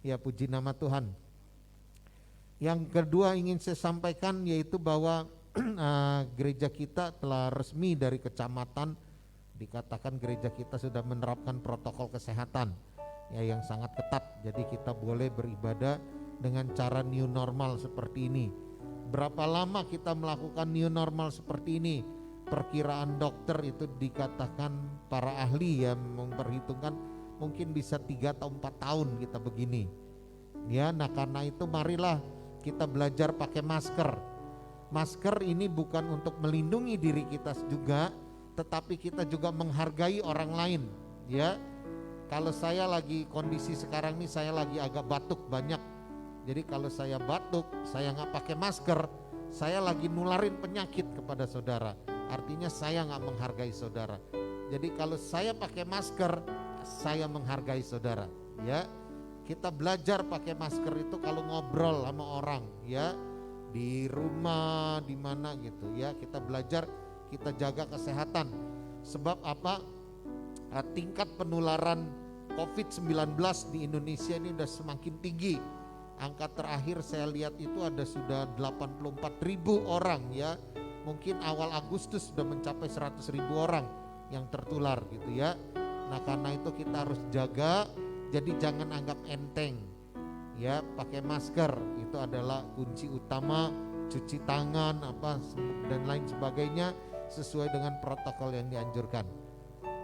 Ya, puji nama Tuhan. Yang kedua ingin saya sampaikan yaitu bahwa gereja kita telah resmi dari kecamatan, dikatakan gereja kita sudah menerapkan protokol kesehatan ya yang sangat ketat. Jadi kita boleh beribadah dengan cara new normal seperti ini. Berapa lama kita melakukan new normal seperti ini? Perkiraan dokter itu dikatakan para ahli yang memperhitungkan mungkin bisa 3 atau 4 tahun kita begini. Ya, nah karena itu marilah kita belajar pakai masker. Masker ini bukan untuk melindungi diri kita juga, tetapi kita juga menghargai orang lain. Ya, kalau saya lagi kondisi sekarang ini saya lagi agak batuk banyak. Jadi kalau saya batuk, saya nggak pakai masker, saya lagi nularin penyakit kepada saudara. Artinya saya nggak menghargai saudara. Jadi kalau saya pakai masker, saya menghargai saudara. Ya. Kita belajar pakai masker itu kalau ngobrol sama orang ya, di rumah, di mana gitu ya. Kita belajar, kita jaga kesehatan. Sebab apa? Tingkat penularan COVID-19 di Indonesia ini udah semakin tinggi. Angka terakhir saya lihat itu ada sudah 84.000 orang ya. Mungkin awal Agustus sudah mencapai 100.000 orang yang tertular gitu ya. Nah karena itu kita harus jaga. Jadi jangan anggap enteng ya, pakai masker itu adalah kunci utama, cuci tangan apa dan lain sebagainya sesuai dengan protokol yang dianjurkan.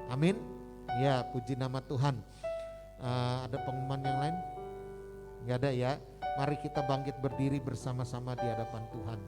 Amin. Ya, puji nama Tuhan. Ada pengumuman yang lain? Nggak ada ya. Mari kita bangkit berdiri bersama-sama di hadapan Tuhan.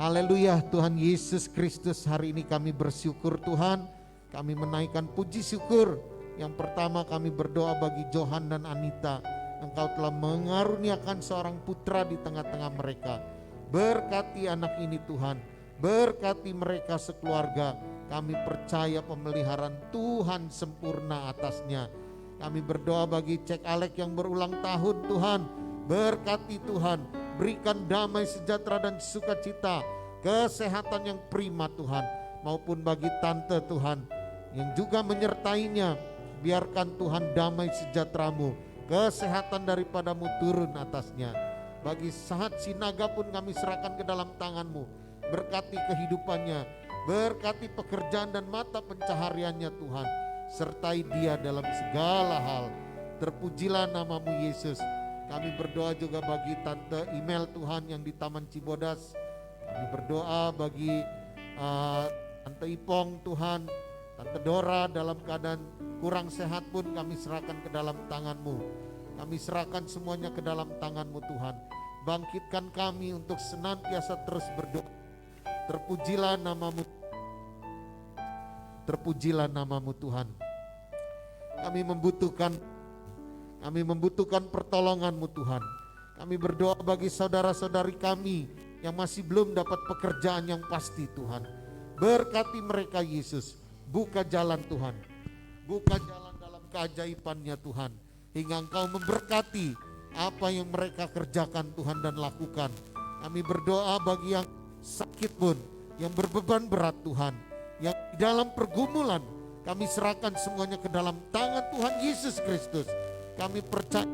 Haleluya, Tuhan Yesus Kristus, hari ini kami bersyukur Tuhan. Kami menaikkan puji syukur. Yang pertama kami berdoa bagi Johan dan Anita. Engkau telah mengaruniakan seorang putra di tengah-tengah mereka. Berkati anak ini Tuhan, berkati mereka sekeluarga. Kami percaya pemeliharaan Tuhan sempurna atasnya. Kami berdoa bagi Cek Alek yang berulang tahun Tuhan. Berkati Tuhan, berikan damai sejahtera dan sukacita, kesehatan yang prima Tuhan. Maupun bagi tante Tuhan yang juga menyertainya. Biarkan Tuhan damai sejahtera-Mu, kesehatan daripadamu turun atasnya. Bagi Sahat Sinaga pun kami serahkan ke dalam tangan-Mu. Berkati kehidupannya, berkati pekerjaan dan mata pencahariannya Tuhan. Sertai dia dalam segala hal. Terpujilah nama-Mu Yesus. Kami berdoa juga bagi Tante Email Tuhan yang di Taman Cibodas. Kami berdoa bagi Tante Ipong Tuhan, Tante Dora dalam keadaan kurang sehat pun kami serahkan ke dalam tangan-Mu. Kami serahkan semuanya ke dalam tangan-Mu Tuhan. Bangkitkan kami untuk senantiasa terus berdoa. Terpujilah nama-Mu. Terpujilah nama-Mu Tuhan. Kami membutuhkan pertolongan-Mu Tuhan. Kami berdoa bagi saudara-saudari kami yang masih belum dapat pekerjaan yang pasti Tuhan. Berkati mereka Yesus. Buka jalan Tuhan. Buka jalan dalam keajaiban-Nya Tuhan. Hingga Engkau memberkati apa yang mereka kerjakan Tuhan dan lakukan. Kami berdoa bagi yang sakit pun, yang berbeban berat Tuhan, yang di dalam pergumulan, kami serahkan semuanya ke dalam tangan Tuhan Yesus Kristus. Kami percaya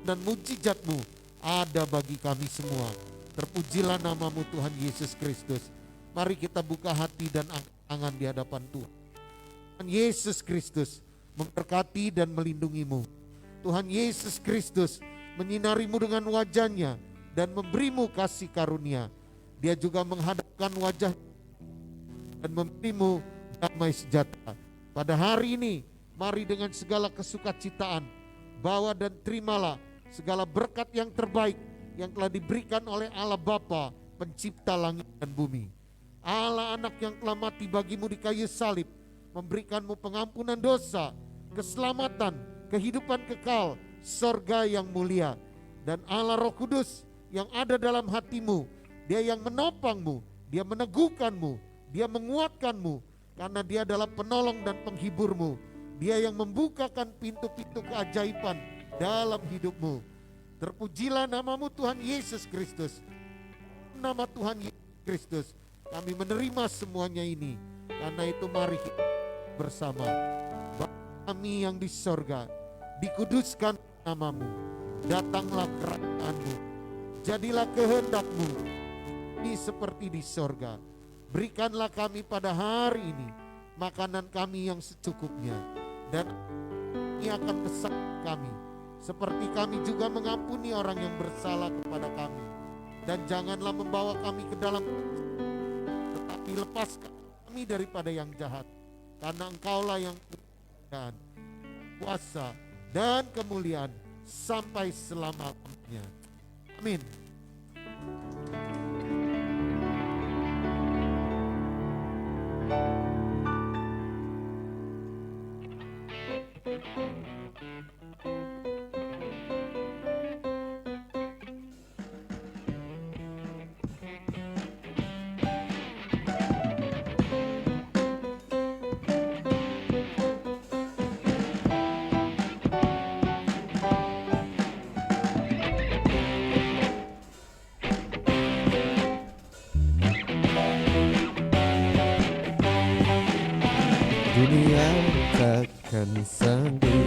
dan mujizat-Mu ada bagi kami semua. Terpujilah nama-Mu Tuhan Yesus Kristus. Mari kita buka hati dan tangan di hadapan Tuhan. Tuhan Yesus Kristus memberkati dan melindungi-Mu. Tuhan Yesus Kristus menyinari-Mu dengan wajah-Nya dan memberi-Mu kasih karunia. Dia juga menghadapkan wajah dan memberi-Mu damai sejahtera. Pada hari ini, mari dengan segala kesukacitaan, bawa dan terimalah segala berkat yang terbaik yang telah diberikan oleh Allah Bapa, pencipta langit dan bumi. Allah Anak yang telah mati bagimu di kayu salib, memberikanmu pengampunan dosa, keselamatan, kehidupan kekal, sorga yang mulia. Dan Allah Roh Kudus yang ada dalam hatimu, Dia yang menopangmu, Dia meneguhkanmu, Dia menguatkanmu, karena Dia adalah penolong dan penghiburmu. Dia yang membukakan pintu-pintu keajaiban dalam hidupmu. Terpujilah nama-Mu Tuhan Yesus Kristus. Nama Tuhan Yesus Kristus, kami menerima semuanya ini. Karena itu mari kita bersama. Bapa kami yang di sorga, dikuduskan nama-Mu. Datanglah kerajaan-Mu. Jadilah kehendak-Mu ini seperti di sorga. Berikanlah kami pada hari ini makanan kami yang secukupnya, dan ini akan kesalahan kami, seperti kami juga mengampuni orang yang bersalah kepada kami. Dan janganlah membawa kami ke dalam, tetapi lepaskan kami daripada yang jahat. Karena Engkaulah yang punya kuasa dan kemuliaan sampai selama-lamanya. Amin. Dunia takkan sanggup